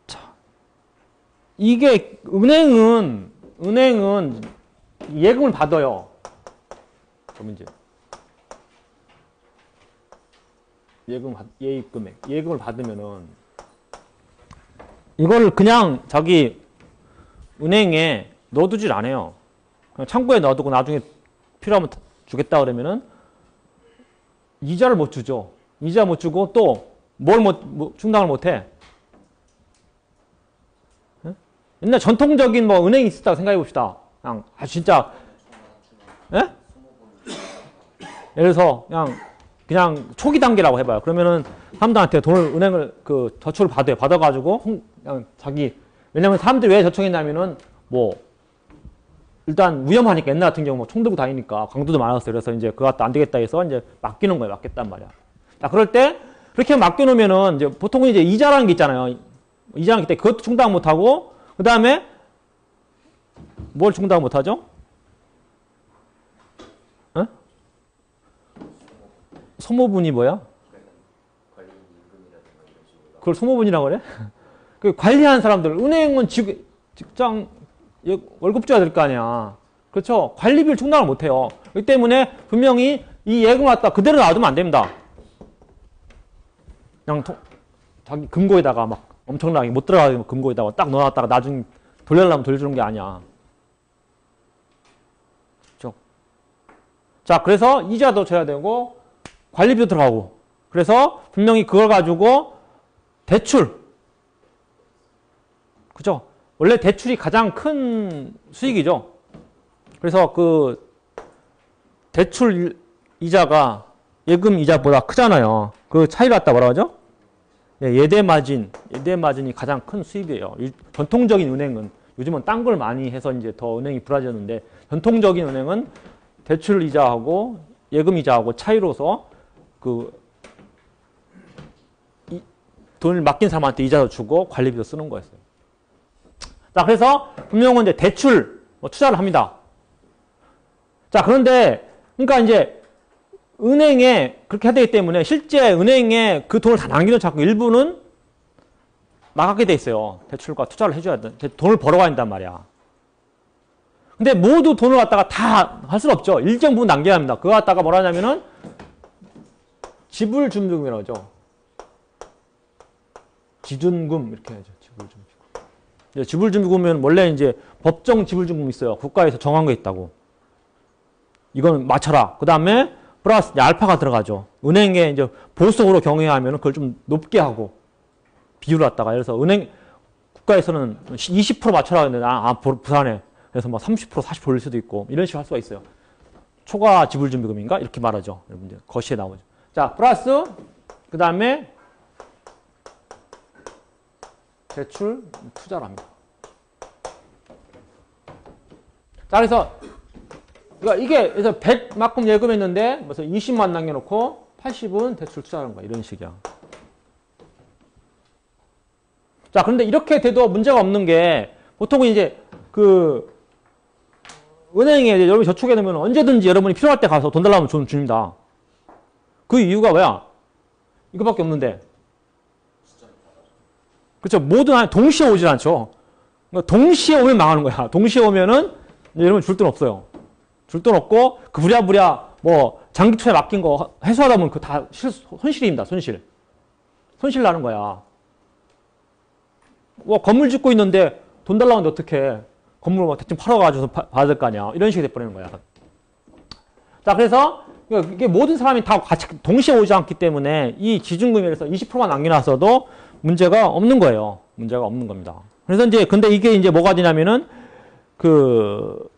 자, 이게 은행은 예금을 받아요. 문제. 예금을 받으면은 이걸 그냥 자기 은행에 넣어두질 않아요. 그냥 창고에 넣어두고 나중에 필요하면 주겠다 그러면은 이자를 못 주죠. 이자 못 주고 또 뭘 충당을 못 해. 옛날 전통적인 뭐 은행이 있었다고 생각해 봅시다. 그냥 진짜 예? 예를 들어서 그냥 초기 단계라고 해봐요. 그러면은 사람들한테 은행을 저축을 받아요. 받아가지고 그냥 왜냐면 사람들이 왜 저축했냐면은 뭐 일단 위험하니까 옛날 같은 경우 뭐 총 들고 다니니까 강도도 많았어요. 그래서 이제 그거 갖다 안 되겠다 해서 이제 맡기는 거예요. 맡겼단 말이야. 자, 그럴 때 그렇게 맡겨놓으면은 이제 보통은 이제 이자라는 게 있잖아요. 이자라는 게 있대. 그것도 충당 못 하고 그 다음에 뭘 충당 못 하죠? 소모분이 뭐야? 그걸 소모분이라고 그래? 그 관리하는 사람들, 은행은 직장 월급 줘야 될 거 아니야. 그렇죠? 관리비를 충당을 못 해요. 그렇기 때문에 분명히 이 예금을 갖다 그대로 놔두면 안 됩니다. 그냥 자기 금고에다가 막 엄청나게 못 들어가게 금고에다가 딱 넣어놨다가 나중에 돌려려면 돌려주는 게 아니야. 그렇죠? 자, 그래서 이자도 줘야 되고 관리비도 들어가고. 그래서 분명히 그걸 가지고 대출. 그죠? 원래 대출이 가장 큰 수익이죠. 그래서 그 대출 이자가 예금 이자보다 크잖아요. 그 차이를 갖다 뭐라고 하죠? 예대 마진이 가장 큰 수입이에요. 전통적인 은행은 요즘은 딴 걸 많이 해서 이제 더 은행이 불안해졌는데 전통적인 은행은 대출 이자하고 예금 이자하고 차이로서 돈을 맡긴 사람한테 이자도 주고 관리비도 쓰는 거였어요. 자, 그래서 분명은 이제 대출 투자를 합니다. 자, 그런데 그러니까 이제 은행에 그렇게 해야 되기 때문에 실제 은행에 그 돈을 다 남기는 자꾸 일부는 나가게 돼 있어요. 대출과 투자를 해줘야 돼. 돈을 벌어가야 된단 말이야. 근데 모두 돈을 갖다가 다 할 수는 없죠. 일정 부분 남겨야 합니다. 그거 갖다가 뭐라 하냐면은 지불준비금이라고 하죠. 지준금 이렇게 하죠. 지불준비금. 지불준비금은 원래 이제 법정 지불준금이 있어요. 국가에서 정한 게 있다고. 이건 맞춰라. 그 다음에 플러스 알파가 들어가죠. 은행에 이제 보수적으로 경영하면 그걸 좀 높게 하고 비율을 갖다가 예를 들어서 은행 국가에서는 20% 맞춰라 했는데 부산에 그래서 뭐 30% 40% 올릴 수도 있고 이런 식으로 할 수가 있어요. 초과 지불준비금인가 이렇게 말하죠. 여러분들 거시에 나오죠. 자, 플러스 그 다음에 대출 투자를 합니다. 자, 그래서 이게 그래서 100만큼 예금했는데 무슨 20만 남겨놓고 80은 대출 투자하는 거야. 이런 식이야. 자, 그런데 이렇게 돼도 문제가 없는 게 보통은 이제 은행에 이제 여러분이 저축해 놓으면 언제든지 여러분이 필요할 때 가서 돈 달라면 돈 줍니다. 그 이유가 뭐야? 이거밖에 없는데. 그렇죠. 모든 동시에 오질 않죠. 그러니까 동시에 오면 망하는 거야. 동시에 오면은 여러분 줄 돈 없어요. 줄 돈 없고 그 부랴부랴 뭐 장기 투자에 맡긴 거 해소하다 보면 그 다 손실입니다. 손실 나는 거야. 뭐 건물 짓고 있는데 돈 달라고 하는데 어떡해. 건물 뭐 대충 팔아가지고 받을 거 아니야. 이런 식이 돼버리는 거야. 자, 그래서 그러니까 이게 모든 사람이 다 같이 동시에 오지 않기 때문에 이 기준금액에서 20%만 남겨놨어도 문제가 없는 거예요. 문제가 없는 겁니다. 그래서 이제 근데 이게 이제 뭐가 되냐면은 그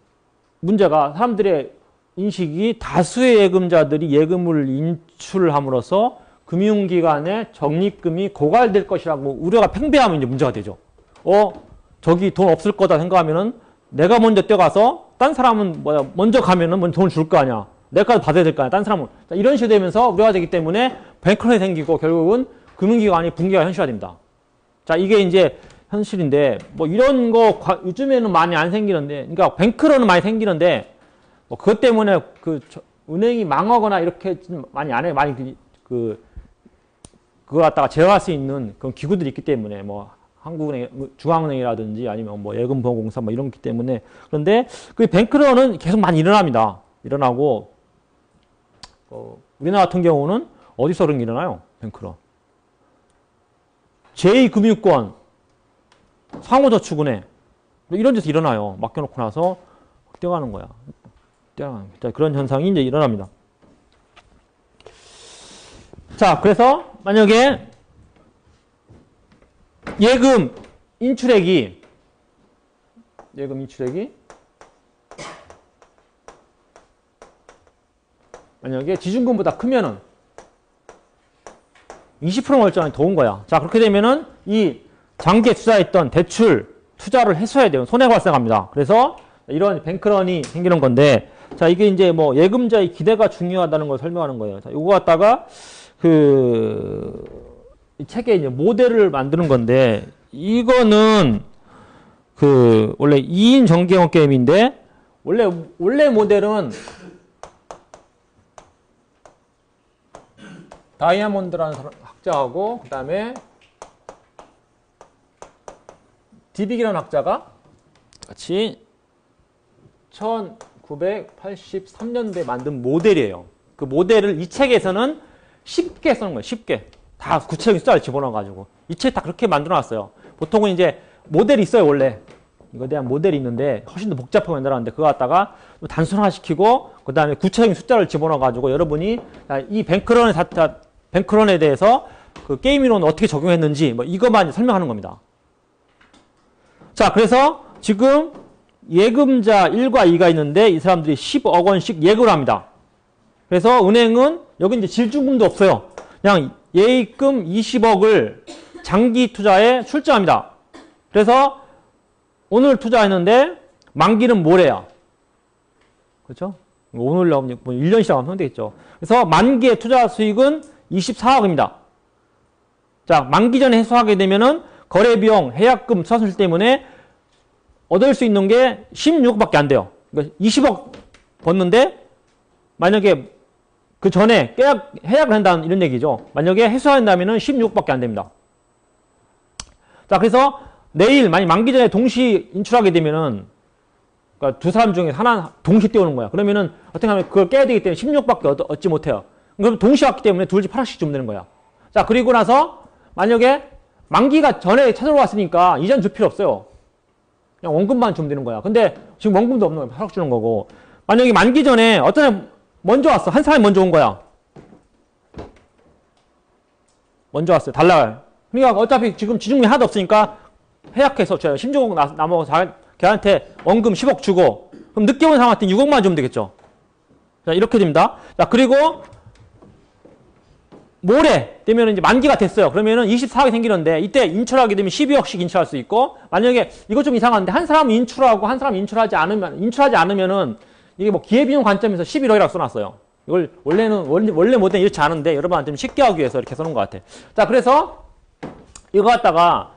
문제가 사람들의 인식이 다수의 예금자들이 예금을 인출함으로써 금융기관의 적립금이 고갈될 것이라고 우려가 팽배하면 이제 문제가 되죠. 저기 돈 없을 거다 생각하면은 내가 먼저 뛰어가서 딴 사람은 먼저 가면은 먼저 돈을 줄 거 아니야. 내가 받아야 될 거 아니야. 딴 사람은. 자, 이런 식으로 되면서 우려가 되기 때문에 뱅크런이 생기고 결국은 금융기관이 붕괴가 현실화됩니다. 자, 이게 이제 현실인데 뭐 이런 거 요즘에는 많이 안 생기는데, 그러니까 뱅크런은 많이 생기는데 뭐 그것 때문에 은행이 망하거나 이렇게 많이 안 해요. 많이 그거 갖다가 제어할 수 있는 그런 기구들이 있기 때문에 뭐 한국은행, 중앙은행이라든지 아니면 뭐 예금보험공사 뭐 이런 게 있기 때문에. 그런데 그 뱅크런은 계속 많이 일어납니다. 일어나고 우리나라 같은 경우는 어디서 그런 게 일어나요? 뱅크런. 제2금융권, 상호저축은행 이런 데서 일어나요. 맡겨놓고 나서 뛰어가는 거야. 자, 그런 현상이 이제 일어납니다. 자, 그래서 만약에 예금 인출액이 만약에 지준금보다 크면은 20% 멀쩡하게 더 온 거야. 자, 그렇게 되면은 이 장기에 투자했던 대출 투자를 해소해야 돼요. 손해가 발생합니다. 그래서 이런 뱅크런이 생기는 건데, 자, 이게 이제 뭐 예금자의 기대가 중요하다는 걸 설명하는 거예요. 자, 요거 갖다가 이 책에 이제 모델을 만드는 건데, 이거는 원래 2인 전개형 게임인데, 원래 모델은 다이아몬드라는 학자하고, 그 다음에 디빅이라는 학자가 같이 1983년도에 만든 모델이에요. 그 모델을 이 책에서는 쉽게 쓰는 거예요. 쉽게. 다 구체적인 숫자를 집어넣어가지고. 이 책 다 그렇게 만들어놨어요. 보통은 이제 모델이 있어요, 원래. 이거에 대한 모델이 있는데 훨씬 더 복잡하게 만들어놨는데 그거 갖다가 단순화시키고 그 다음에 구체적인 숫자를 집어넣어가지고 여러분이 이 뱅크런에 대해서 그 게임 이론을 어떻게 적용했는지 뭐 이것만 설명하는 겁니다. 자, 그래서 지금 예금자 1과 2가 있는데 이 사람들이 10억 원씩 예금을 합니다. 그래서 은행은 여기 이제 질주금도 없어요. 그냥 예입금 20억을 장기 투자에 출자합니다. 그래서 오늘 투자했는데 만기는 모레야. 그렇죠? 오늘 나오면 1년씩 하면 되겠죠. 그래서 만기의 투자 수익은 24억입니다. 자, 만기 전에 해소하게 되면은 거래 비용, 해약금, 수수료 때문에 얻을 수 있는 게 16억밖에 안 돼요. 그러니까 20억 벌는데 만약에 그 전에 해약을 한다는 이런 얘기죠. 만약에 해소한다면은 16억밖에 안 됩니다. 자, 그래서 내일 만약 만기 전에 동시 인출하게 되면은 그러니까 두 사람 중에 하나 동시 뛰어오는 거야. 그러면은 어떻게 하면 그걸 깨야 되기 때문에 16억밖에 얻지 못해요. 그럼 동시 왔기 때문에 둘 중 8억씩 주면 되는 거야. 자, 그리고 나서 만약에 만기가 전에 찾아왔으니까 이전 줄 필요 없어요. 그냥 원금만 주면 되는 거야. 근데 지금 원금도 없는 거야. 8억 주는 거고. 만약에 만기 전에 어떤 사람이 먼저 왔어. 한 사람이 먼저 온 거야. 먼저 왔어요. 달라요. 그러니까 어차피 지금 지중미 하나도 없으니까 해약해서 줘요. 16억 남아서 걔한테 원금 10억 주고 그럼 늦게 온 사람한테 6억만 주면 되겠죠. 자, 이렇게 됩니다. 자, 그리고 모레 되면 이제 만기가 됐어요. 그러면은 24억이 생기는데 이때 인출하게 되면 12억씩 인출할 수 있고 만약에 이거 좀 이상한데 한 사람 인출하고 한 사람 인출하지 않으면은 이게 뭐 기회비용 관점에서 11억이라고 써놨어요. 이걸 원래 모델은 이렇지 않은데 여러분한테 좀 쉽게 하기 위해서 이렇게 써놓은 것 같아. 자, 그래서 이거 갖다가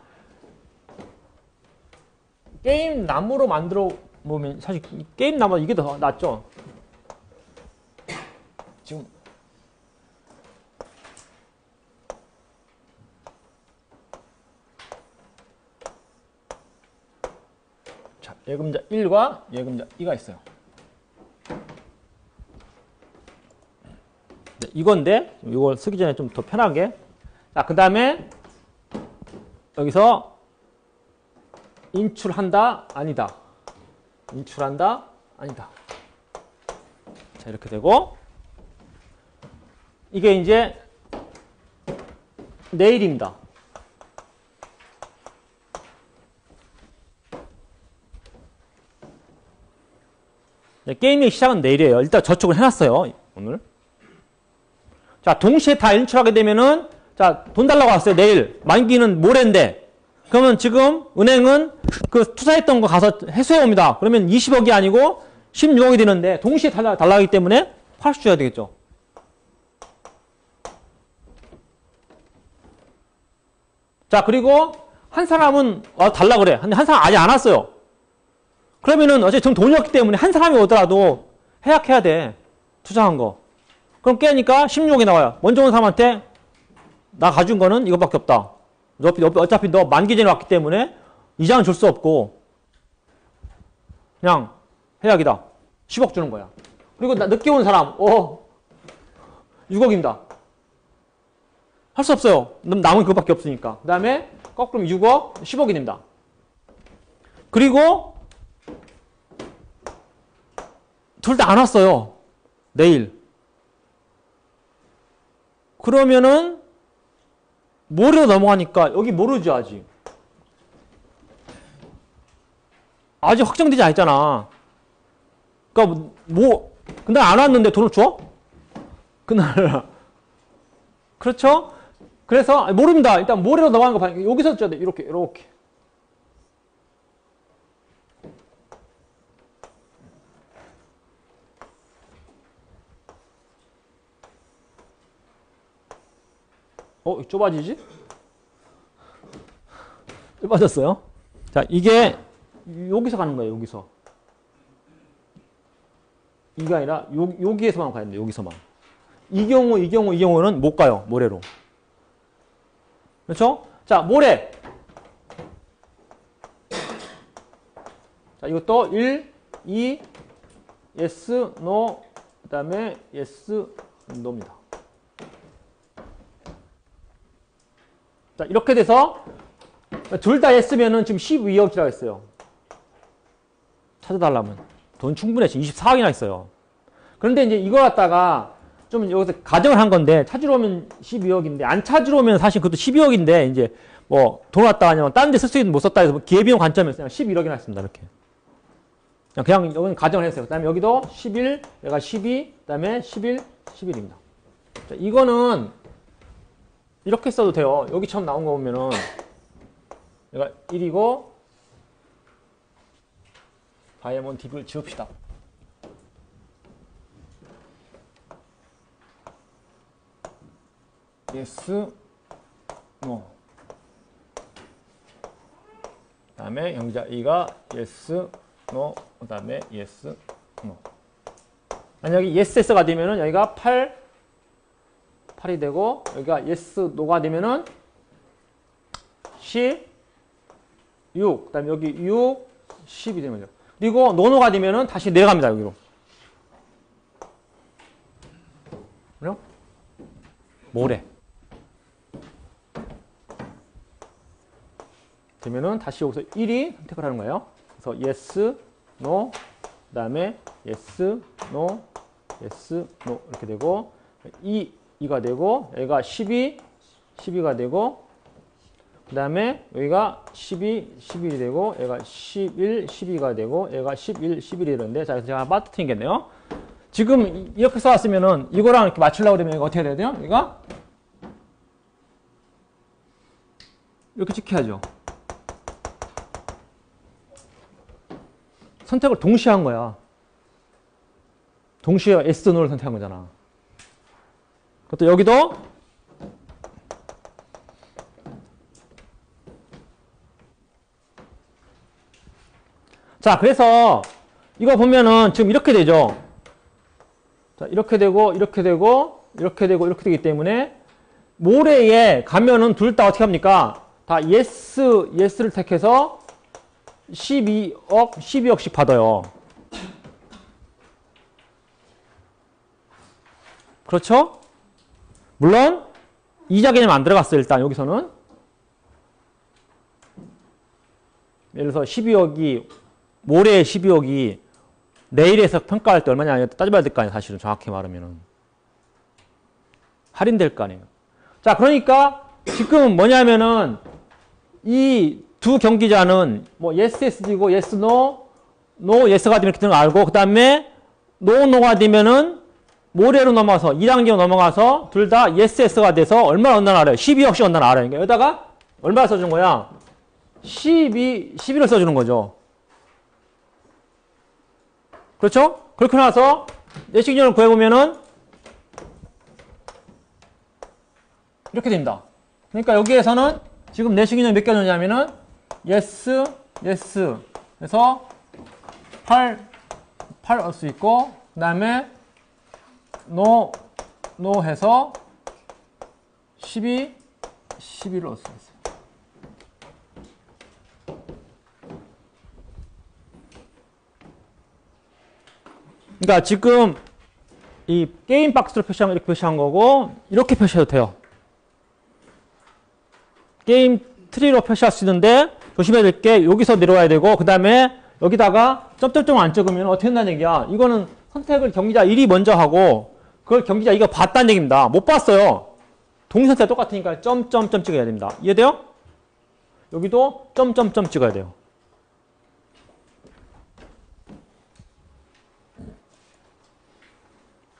게임 나무로 만들어 보면 사실 게임 나무 이게 더 낫죠. 지금 자, 예금자 1과 예금자 2가 있어요. 네, 이건데 이걸 쓰기 전에 좀 더 편하게. 자, 그 다음에 여기서 인출한다, 아니다. 인출한다, 아니다. 자, 이렇게 되고 이게 이제 내일입니다. 게임의 시작은 내일이에요. 일단 저축을 해놨어요. 오늘. 자, 동시에 다 인출하게 되면은, 자, 돈 달라고 왔어요. 내일. 만기는 모레인데. 그러면 지금 은행은 그 투자했던 거 가서 회수해 옵니다. 그러면 20억이 아니고 16억이 되는데, 동시에 달라기 때문에 80 줘야 되겠죠. 자, 그리고 한 사람은 달라 그래. 근데 한 사람 아직 안 왔어요. 그러면은 어차피 돈이 없기 때문에 한 사람이 오더라도 해약해야 돼. 투자한 거. 그럼 깨니까 16억이 나와요. 먼저 온 사람한테 나 가진 거는 이것밖에 없다. 어차피 너 만기 전에 왔기 때문에 이자는 줄 수 없고 그냥 해약이다. 10억 주는 거야. 그리고 늦게 온 사람 6억입니다. 할 수 없어요. 남은 그것밖에 없으니까. 그 다음에 거꾸로 6억, 10억이 됩니다. 그리고 둘 다 안 왔어요. 내일. 그러면은 모레로 넘어가니까 여기 모르죠 아직. 아직 확정되지 않았잖아. 그러니까 그날 안 왔는데 돈을 줘? 그날. 그렇죠? 그래서 모릅니다. 일단 모레로 넘어가는 거 봐요. 여기서 줘야 돼. 이렇게. 좁아지지? 좁아졌어요? 자, 이게 여기서 가는 거예요, 여기서. 이게 아니라 여기에서만 가야 돼요, 여기서만. 이 경우는 못 가요, 모레로. 그렇죠? 자, 모레. 자, 이것도 1, 2, yes, no, 그 다음에 yes, no입니다. 자, 이렇게 돼서 둘 다 했으면은 지금 12억이라고 했어요. 찾아달라면. 돈 충분해. 지금 24억이나 있어요. 그런데 이제 이거 갖다가 좀 여기서 가정을 한 건데 찾으러 오면 12억인데 안 찾으러 오면 사실 그것도 12억인데 이제 뭐 돈 왔다 아니면 다른 데 쓸 수 있는 못 썼다 해서 기회비용 관점에서 그냥 11억이나 했습니다. 이렇게. 그냥 여기는 가정을 했어요. 그 다음에 여기도 11, 여기가 12, 그 다음에 11, 11입니다. 자, 이거는 이렇게 써도 돼요. 여기 처음 나온 거 보면은 얘가 1이고 다이아몬드 딥을 지웁시다. yes, no. 그 다음에 영자 2가 yes, no. 그 다음에 yes, no. 만약에 yes, s가 되면은 여기가 8이 되고 여기가 yes, no가 되면은 16, 그 다음에 여기 6, 10이 되는 거죠. 그리고 no가 되면은 다시 내려갑니다. 여기로. 그래요? 모레. 되면은 다시 여기서 1이 선택을 하는 거예요. 그래서 yes, no, 그 다음에 yes, no, yes, no 이렇게 되고 2가 되고 여기가 12가 되고 그 다음에 여기가 11이 되고 여기가 11, 12가 되고 여기가 11, 11이 되는데 자, 그래서 제가 빠뜨리겠네요. 지금 이렇게 써왔으면은 이거랑 이렇게 맞추려고 그러면 이거 어떻게 해야 돼요? 이거 이렇게 찍혀야죠. 선택을 동시에 한 거야. 동시에 S, No를 선택한 거잖아. 그것도 여기도 자, 그래서 이거 보면은 지금 이렇게 되죠. 자, 이렇게 되고 이렇게 되고 이렇게 되고 이렇게 되기 때문에 모레에 가면은 둘 다 어떻게 합니까? 다 yes를 택해서 12억씩 받아요. 그렇죠? 물론 이자 개념 안 들어갔어요. 일단 여기서는 예를 들어서 12억이 모레 12억이 내일에서 평가할 때 얼마냐 따져봐야 될 거 아니에요. 사실은 정확히 말하면은 할인될 거 아니에요. 자, 그러니까 지금 뭐냐면은 이 두 경기자는 뭐 yes, yes 되고 yes, no, no, yes가 되면 이렇게 되는 거 알고 그 다음에 no, no가 되면은 모래로 넘어가서 2단계로 넘어가서 둘 다 yes, yes가 돼서 얼마나 얻나 알아요? 12역씩 얻나 알아요. 그러니까 여기다가 얼마 써준 거야? 12를 써주는 거죠. 그렇죠? 그렇게 나서 내시균형을 구해보면은 이렇게 됩니다. 그러니까 여기에서는 지금 내시균형 몇 개 넣냐면은 yes, yes 그래서 8 얻을 수 있고 그 다음에 no, no 해서 12, 11을 얻을 수 있어요. 그러니까 지금 이 게임 박스로 표시한 거 이렇게 표시한 거고 이렇게 표시해도 돼요. 게임 트리로 표시할 수 있는데 조심해야 될 게 여기서 내려와야 되고 그 다음에 여기다가 점점점 안 찍으면 어떻게 된다는 얘기야. 이거는 선택을 경기자 1이 먼저 하고 그걸 경기자 2가 봤다는 얘기입니다. 못 봤어요. 동선택 똑같으니까 점점점 찍어야 됩니다. 이해돼요? 여기도 점점점 찍어야 돼요.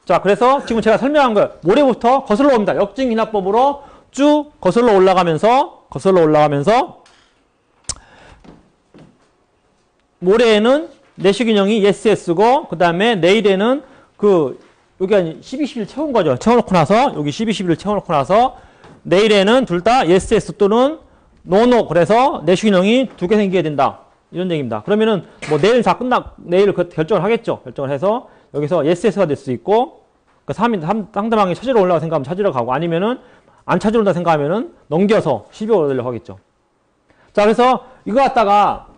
자, 그래서 지금 제가 설명한 거예요. 모래부터 거슬러 옵니다. 역증인화법으로 쭉 거슬러 올라가면서 모레에는 내시균형이 yes, yes고 그 다음에 내일에는 여기가 12, 11을 채운 거죠. 채워놓고 나서 여기 12, 11을 채워놓고 나서 내일에는 둘 다 yes, yes 또는 no, no 그래서 내시균형이 두 개 생기게 된다. 이런 얘기입니다. 그러면은 뭐 내일 내일 결정을 하겠죠. 결정을 해서 여기서 yes, yes가 될 수 있고 그 상대방이 찾으러 올라가 생각하면 찾으러 가고 아니면은 안 찾으러 온다 생각하면은 넘겨서 12월 얻으려고 하겠죠. 자, 그래서 이거 갖다가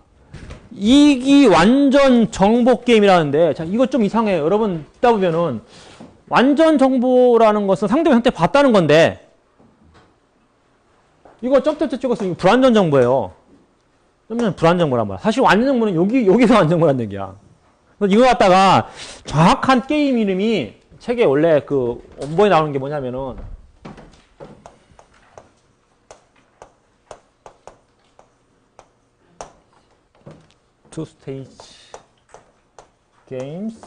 이기 완전 정보 게임이라는데, 자, 이거 좀 이상해요. 여러분, 듣다 보면은, 완전 정보라는 것은 상대방 형태 봤다는 건데, 이거 점점점 찍었으면 이거 불완전 정보예요. 점점 불완전 정보란 말이야. 사실 완전 정보는 여기서 완전 정보란 얘기야. 그래서 이거 갖다가 정확한 게임 이름이 책에 원래 원본에 나오는 게 뭐냐면은, two stage games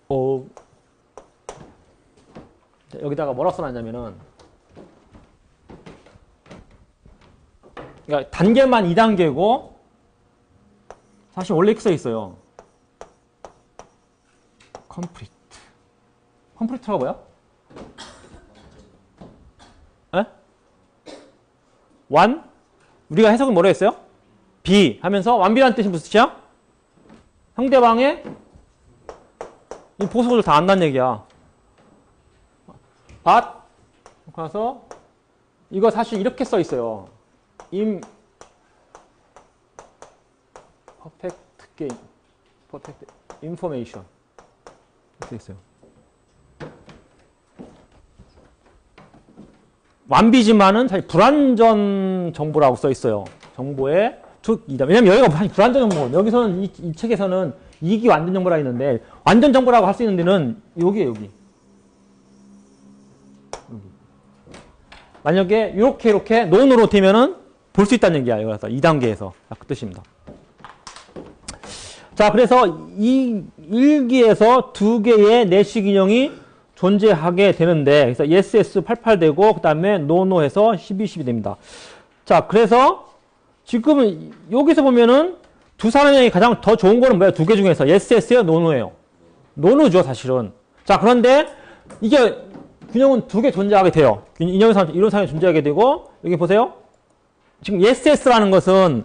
of 여기다가 뭐라고 써놨냐면은 그러니까 단계만 2단계고 사실 원래 이렇게 써 있어요. 컴플리트가 뭐야? 에? 완? 우리가 해석은 뭐라 했어요? B 하면서 완비라는 뜻이 무슨 뜻이야? 상대방의 이 보석을 다 안다는 얘기야. but 가서 이거 사실 이렇게 써 있어요. perfect game, perfect information 이렇게 있어요. 완비지만은 사실 불완전 정보라고 써 있어요. 정보의 왜냐면 여기가 불완전 정보거든요. 여기서는 이 책에서는 이기 완전 정보라 했는데 완전 정보라고 할 수 있는 데는 여기에요. 여기. 만약에 이렇게 논으로 되면은 볼 수 있다는 얘기야. 여기서 2단계에서 그 뜻입니다. 자, 그래서 이 1기에서 두 개의 내시균형이 존재하게 되는데 그래서 yes, yes 88 되고 그 다음에 no, no 해서 12, 12 됩니다. 자, 그래서 지금은 여기서 보면은 두 사람이 가장 더 좋은 거는 뭐예요? 두 개 중에서 yes, yes예요? no, no예요? no, no죠, 사실은. 자, 그런데 이게 균형은 두 개 존재하게 돼요. 이론상에 존재하게 되고 여기 보세요. 지금 yes, yes라는 것은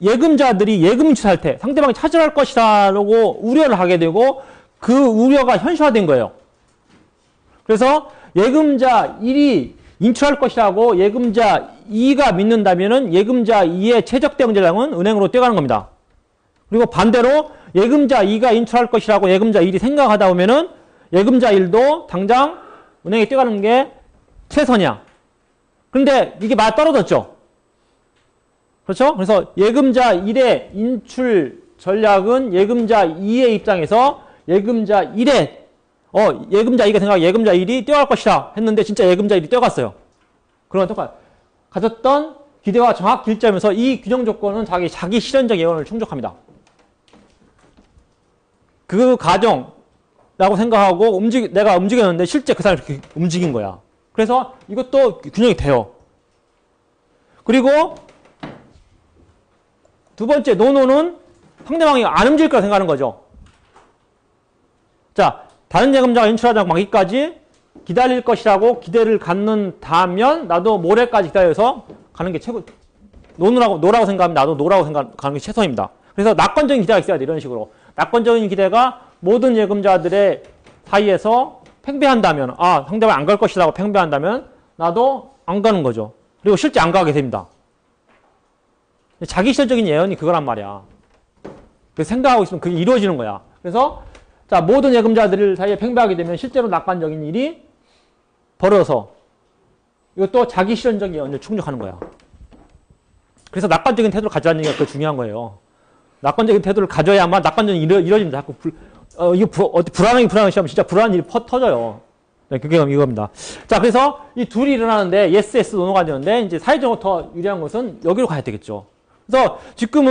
예금자들이 예금 취할 때 상대방이 차지할 것이라고 우려를 하게 되고 그 우려가 현실화된 거예요. 그래서 예금자 1이 인출할 것이라고 예금자 2가 믿는다면은 예금자 2의 최적 대응자량은 은행으로 뛰어가는 겁니다. 그리고 반대로 예금자 2가 인출할 것이라고 예금자 1이 생각하다 보면은 예금자 1도 당장 은행에 뛰어가는 게 최선이야. 그런데 이게 맞아 떨어졌죠. 그렇죠? 그래서 예금자 1의 인출 전략은 예금자 2의 입장에서 예금자 1의 예금자 2가 생각 예금자 1이 뛰어갈 것이다 했는데 진짜 예금자 1이 뛰어갔어요. 그런 똑같아요. 가졌던 기대와 정확히 일치하면서 이 규정 조건은 자기 실현적 예언을 충족합니다. 그 가정라고 생각하고 내가 움직였는데 실제 그 사람이 그렇게 움직인 거야. 그래서 이것도 균형이 돼요. 그리고 두 번째 노노는 상대방이 안 움직일 거라 생각하는 거죠. 자, 다른 예금자가 인출하지 않고 만기까지 기다릴 것이라고 기대를 갖는다면 나도 모레까지 기다려서 가는 게 최고. 노라고 생각하면 나도 노라고 생각하는 게 최선입니다. 그래서 낙관적인 기대가 있어야 돼. 이런 식으로. 낙관적인 기대가 모든 예금자들의 사이에서 팽배한다면, 상대방이 안 갈 것이라고 팽배한다면 나도 안 가는 거죠. 그리고 실제 안 가게 됩니다. 자기 실질적인 예언이 그거란 말이야. 그 생각하고 있으면 그게 이루어지는 거야. 그래서 자, 모든 예금자들 사이에 팽배하게 되면 실제로 낙관적인 일이 벌어서 이것도 자기 실현적 예언을 충족하는 거야. 그래서 낙관적인 태도를 가져야하는 게 중요한 거예요. 낙관적인 태도를 가져야만 낙관적인 일이 이루어집니다. 자꾸 불안하게 시하면 진짜 불안한 일이 터져요. 네, 그게 이겁니다. 자, 그래서 이 둘이 일어나는데 yes, yes 노노가 되는데 이제 사회적으로 더 유리한 것은 여기로 가야 되겠죠. 그래서 지금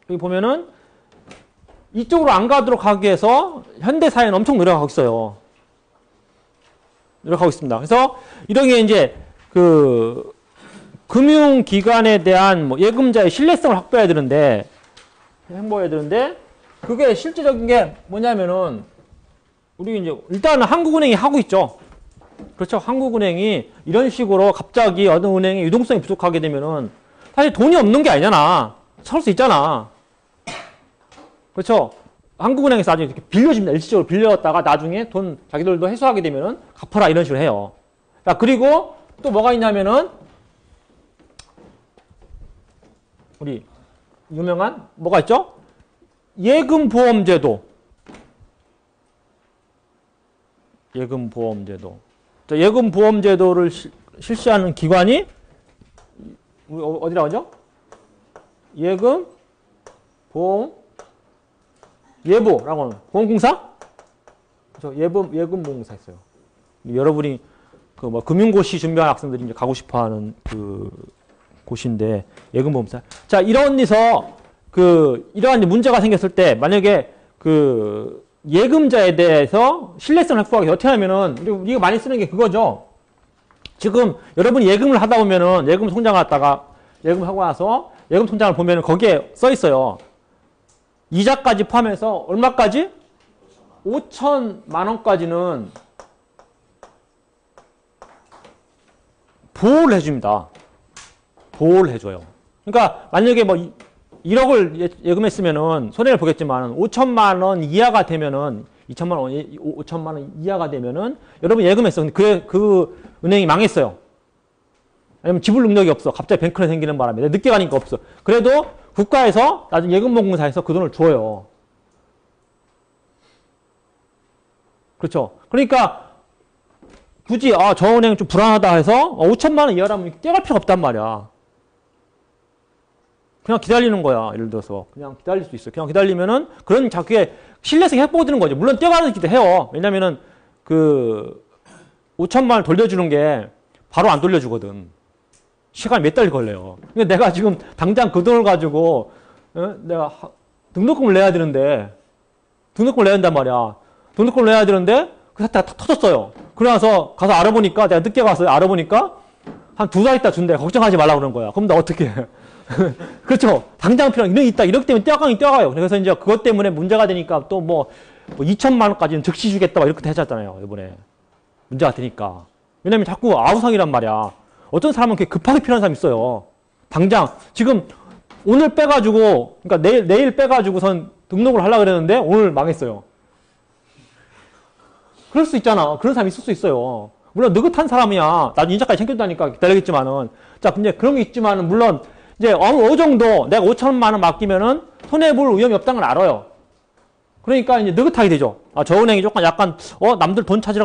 여기 보면은 이쪽으로 안 가도록 하기 위해서 현대 사회는 엄청 노력하고 있어요. 노력하고 있습니다. 그래서 이런 게 이제 그 금융기관에 대한 예금자의 신뢰성을 확보해야 되는데 그게 실질적인 게 뭐냐면은 우리 이제 일단은 한국은행이 하고 있죠. 그렇죠. 한국은행이 이런 식으로 갑자기 어떤 은행이 유동성이 부족하게 되면은 사실 돈이 없는 게 아니잖아. 살 수 있잖아. 그렇죠. 한국은행에서 아주 이렇게 빌려줍니다. 일시적으로 빌려왔다가 나중에 돈 자기들도 회수하게 되면은 갚아라 이런 식으로 해요. 자, 그리고 또 뭐가 있냐면은 우리 유명한 뭐가 있죠? 예금보험제도. 자, 예금보험제도를 실시하는 기관이 우리 어디라고 하죠? 예보라고 하는 보험공사? 그렇죠. 예금보험공사 있어요. 여러분이 금융고시 준비하는 학생들이 이제 가고 싶어하는 그 곳인데 예금보험사. 자, 이런 데서 이러한 문제가 생겼을 때 만약에 예금자에 대해서 신뢰성을 확보하기 어떻게 하면은 우리가 많이 쓰는 게 그거죠. 지금 여러분이 예금을 하다 보면은 예금 통장을 갖다가 예금하고 나서 예금 통장을 보면은 거기에 써 있어요. 이자까지 포함해서 얼마까지? 5천만 원까지는 보호를 해줍니다. 보호를 해줘요. 그러니까 만약에 1억을 예금했으면은 손해를 보겠지만 5천만 원 이하가 되면은 5천만 원 이하가 되면은 여러분 예금했어. 근데 그 은행이 망했어요. 아니면 지불 능력이 없어. 갑자기 뱅크가 생기는 바람에 늦게 가니까 없어. 그래도 국가에서 나중에 예금보험공사에서 그 돈을 줘요. 그렇죠. 그러니까 굳이 저 은행 좀 불안하다 해서 5천만 원 이하라면 뛰어갈 필요가 없단 말이야. 그냥 기다리는 거야. 예를 들어서 그냥 기다릴 수 있어. 그냥 기다리면은 그런 자기의 신뢰성이 확보되는 거죠. 물론 뛰어가는 기도 해요. 왜냐면은 5천만 원 돌려주는 게 바로 안 돌려주거든. 시간이 몇 달 걸려요. 근데 내가 지금 당장 그 돈을 가지고 내가 등록금을 내야 되는데 등록금을 내야 된단 말이야. 등록금을 내야 되는데 그 사태가 다 터졌어요. 그러나서 가서 알아보니까 내가 늦게 가서 알아보니까 한 2달 있다 준대. 걱정하지 말라고 그런 거야. 그럼 나 어떻게 해? 그렇죠. 당장 필요한 이런 게 있다. 이렇기 때문에 뛰어가요. 그래서 이제 그것 때문에 문제가 되니까 또 2천만 원까지는 즉시 주겠다. 이렇게 했잖아요. 이번에. 문제가 되니까. 왜냐면 자꾸 아우성이란 말이야. 어떤 사람은 그렇게 급하게 필요한 사람이 있어요. 당장 지금 오늘 빼가지고 그러니까 내일 빼가지고선 등록을 하려고 그랬는데 오늘 망했어요. 그럴 수 있잖아. 그런 사람이 있을 수 있어요. 물론 느긋한 사람이야. 나중에 인자까지 챙겨준다니까 기다리겠지만은. 자, 근데 그런 게 있지만은 물론 이제 어느 정도 내가 5천만 원 맡기면은 손해볼 위험이 없다는 걸 알아요. 그러니까 이제 느긋하게 되죠. 저 은행이 조금 약간 남들 돈 찾으러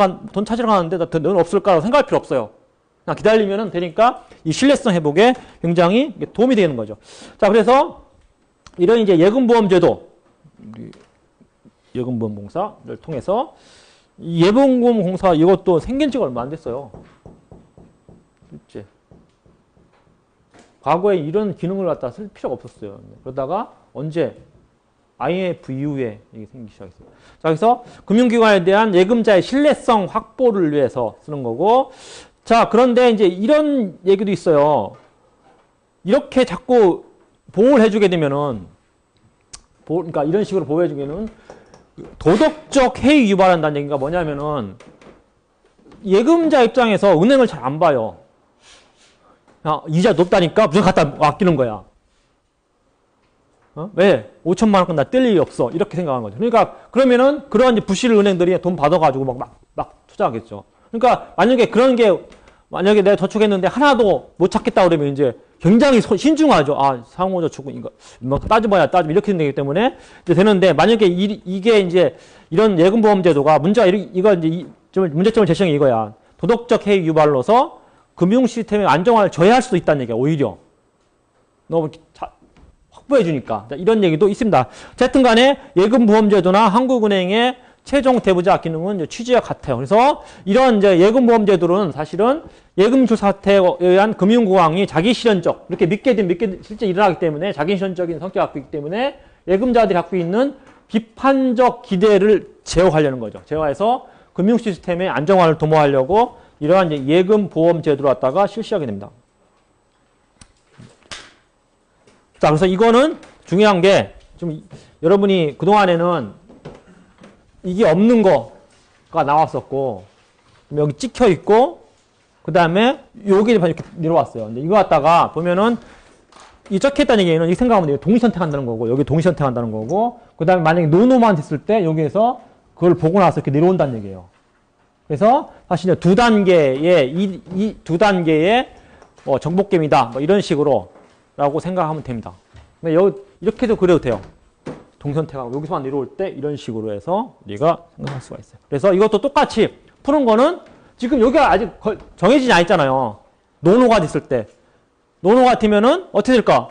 가는데 넌 없을까라고 생각할 필요 없어요. 그냥 기다리면은 되니까 이 신뢰성 회복에 굉장히 도움이 되는 거죠. 자, 그래서 이런 이제 예금보험제도 예금보험공사를 통해서 이 예금보험공사 이것도 생긴 지가 얼마 안 됐어요. 실제. 과거에 이런 기능을 갖다 쓸 필요가 없었어요. 그러다가 언제 IMF 이후에 이게 생기기 시작했어요. 자, 그래서 금융기관에 대한 예금자의 신뢰성 확보를 위해서 쓰는 거고, 자, 그런데 이제 이런 얘기도 있어요. 이렇게 자꾸 보호를 해주게 되면은, 그러니까 이런 식으로 보호해주기에는 도덕적 해이 유발한다는 얘기가 뭐냐면은 예금자 입장에서 은행을 잘 안 봐요. 이자 높다니까 무조건 갖다 아끼는 거야. 왜? 5천만 원권 나 뗄 일이 없어. 이렇게 생각하는 거죠. 그러니까 그러면은 그런 부실 은행들이 돈 받아가지고 막 투자하겠죠. 그러니까 만약에 내가 저축했는데 하나도 못 찾겠다 그러면 이제 굉장히 신중하죠. 상호저축은 이거 뭐 따지면 이렇게 되기 때문에 이제 되는데 만약에 이게 이제 이런 예금보험제도가 이거 이제 문제점을 제시한 게 이거야. 도덕적 해이 유발로서 금융 시스템의 안정화를 저해할 수도 있다는 얘기야. 오히려 너무 확보해 주니까 이런 얘기도 있습니다. 어쨌든 간에 예금보험제도나 한국은행의 최종 대부자 기능은 취지와 같아요. 그래서 이런 이제 예금보험제도는 사실은 예금출 사태에 의한 금융공황이 자기실현적, 이렇게 믿게 실제 일어나기 때문에 자기실현적인 성격을 갖고 있기 때문에 예금자들이 갖고 있는 비판적 기대를 제어하려는 거죠. 제어해서 금융 시스템의 안정화를 도모하려고 이러한 이제 예금보험제도를 갖다가 실시하게 됩니다. 자, 그래서 이거는 중요한 게 좀 여러분이 그동안에는 이게 없는 거가 나왔었고 여기 찍혀 있고 그 다음에 여기 이렇게 내려왔어요. 근데 이거 갖다가 보면은 이 적혀 있다는 얘기는 이 생각하면 돼요. 동시 선택한다는 거고 여기 동시 선택한다는 거고 그 다음에 만약에 노노만 됐을 때 여기에서 그걸 보고 나서 이렇게 내려온다는 얘기예요. 그래서 사실 이제 두 단계의 이 두 개의 정복겜이다. 뭐 이런 식으로라고 생각하면 됩니다. 근데 이렇게도 그래도 돼요. 동선택하고 여기서만 내려올 때 이런 식으로 해서 우리가 생각할 수가 있어요. 그래서 이것도 똑같이 푸는 거는 지금 여기가 아직 정해지지 않았잖아요. 노노가 됐을 때. 노노 같으면은 어떻게 될까?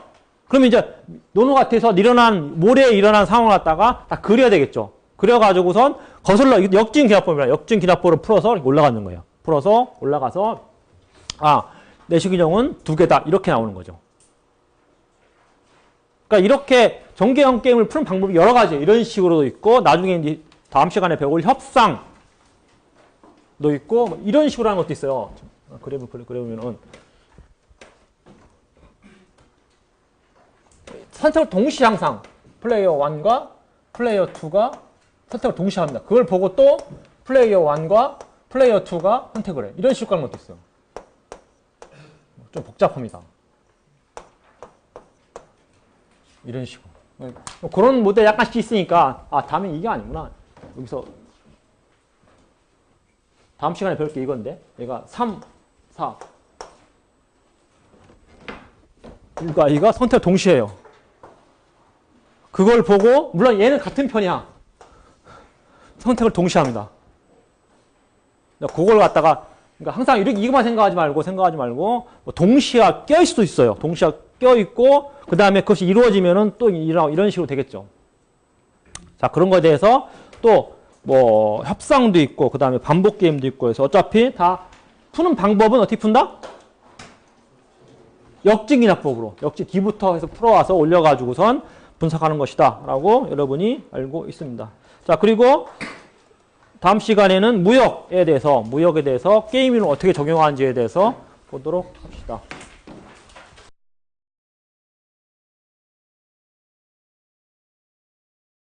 그러면 이제 노노 같아서 모래에 일어난 상황을 갖다가 다 그려야 되겠죠. 그려가지고선 거슬러 역진기납법이라 역진기납법을 풀어서 올라가는 거예요. 풀어서 올라가서 내시균형은 2개다 이렇게 나오는 거죠. 그러니까 이렇게 정계형 게임을 푸는 방법이 여러 가지 이런 식으로도 있고 나중에 이제 다음 시간에 배울 협상도 있고 이런 식으로 하는 것도 있어요. 그러면은 선택을 동시에 항상 플레이어 1과 플레이어 2가 선택을 동시에 합니다. 그걸 보고 또 플레이어 1과 플레이어 2가 선택을 해. 이런 식으로 하는 것도 있어요. 좀 복잡합니다. 이런 식으로. 그런 모델 약간씩 있으니까 다음에 이게 아니구나. 여기서 다음 시간에 배울 게 이건데 얘가 3, 4 그러니까 이가 선택을 동시에 해요. 그걸 보고 물론 얘는 같은 편이야. 선택을 동시에 합니다. 그걸 갖다가 그러니까 항상 이것만 생각하지 말고 뭐 동시에 껴있을 수도 있어요. 동시에 껴있고 그 다음에 그것이 이루어지면은 또 이런 식으로 되겠죠. 자, 그런 거에 대해서 또 뭐 협상도 있고 그 다음에 반복 게임도 있고 해서 어차피 다 푸는 방법은 어떻게 푼다? 역진기납법으로 D부터 해서 풀어와서 올려가지고선 분석하는 것이다 라고 여러분이 알고 있습니다. 자, 그리고 다음 시간에는 무역에 대해서 게임을 어떻게 적용하는지에 대해서 보도록 합시다.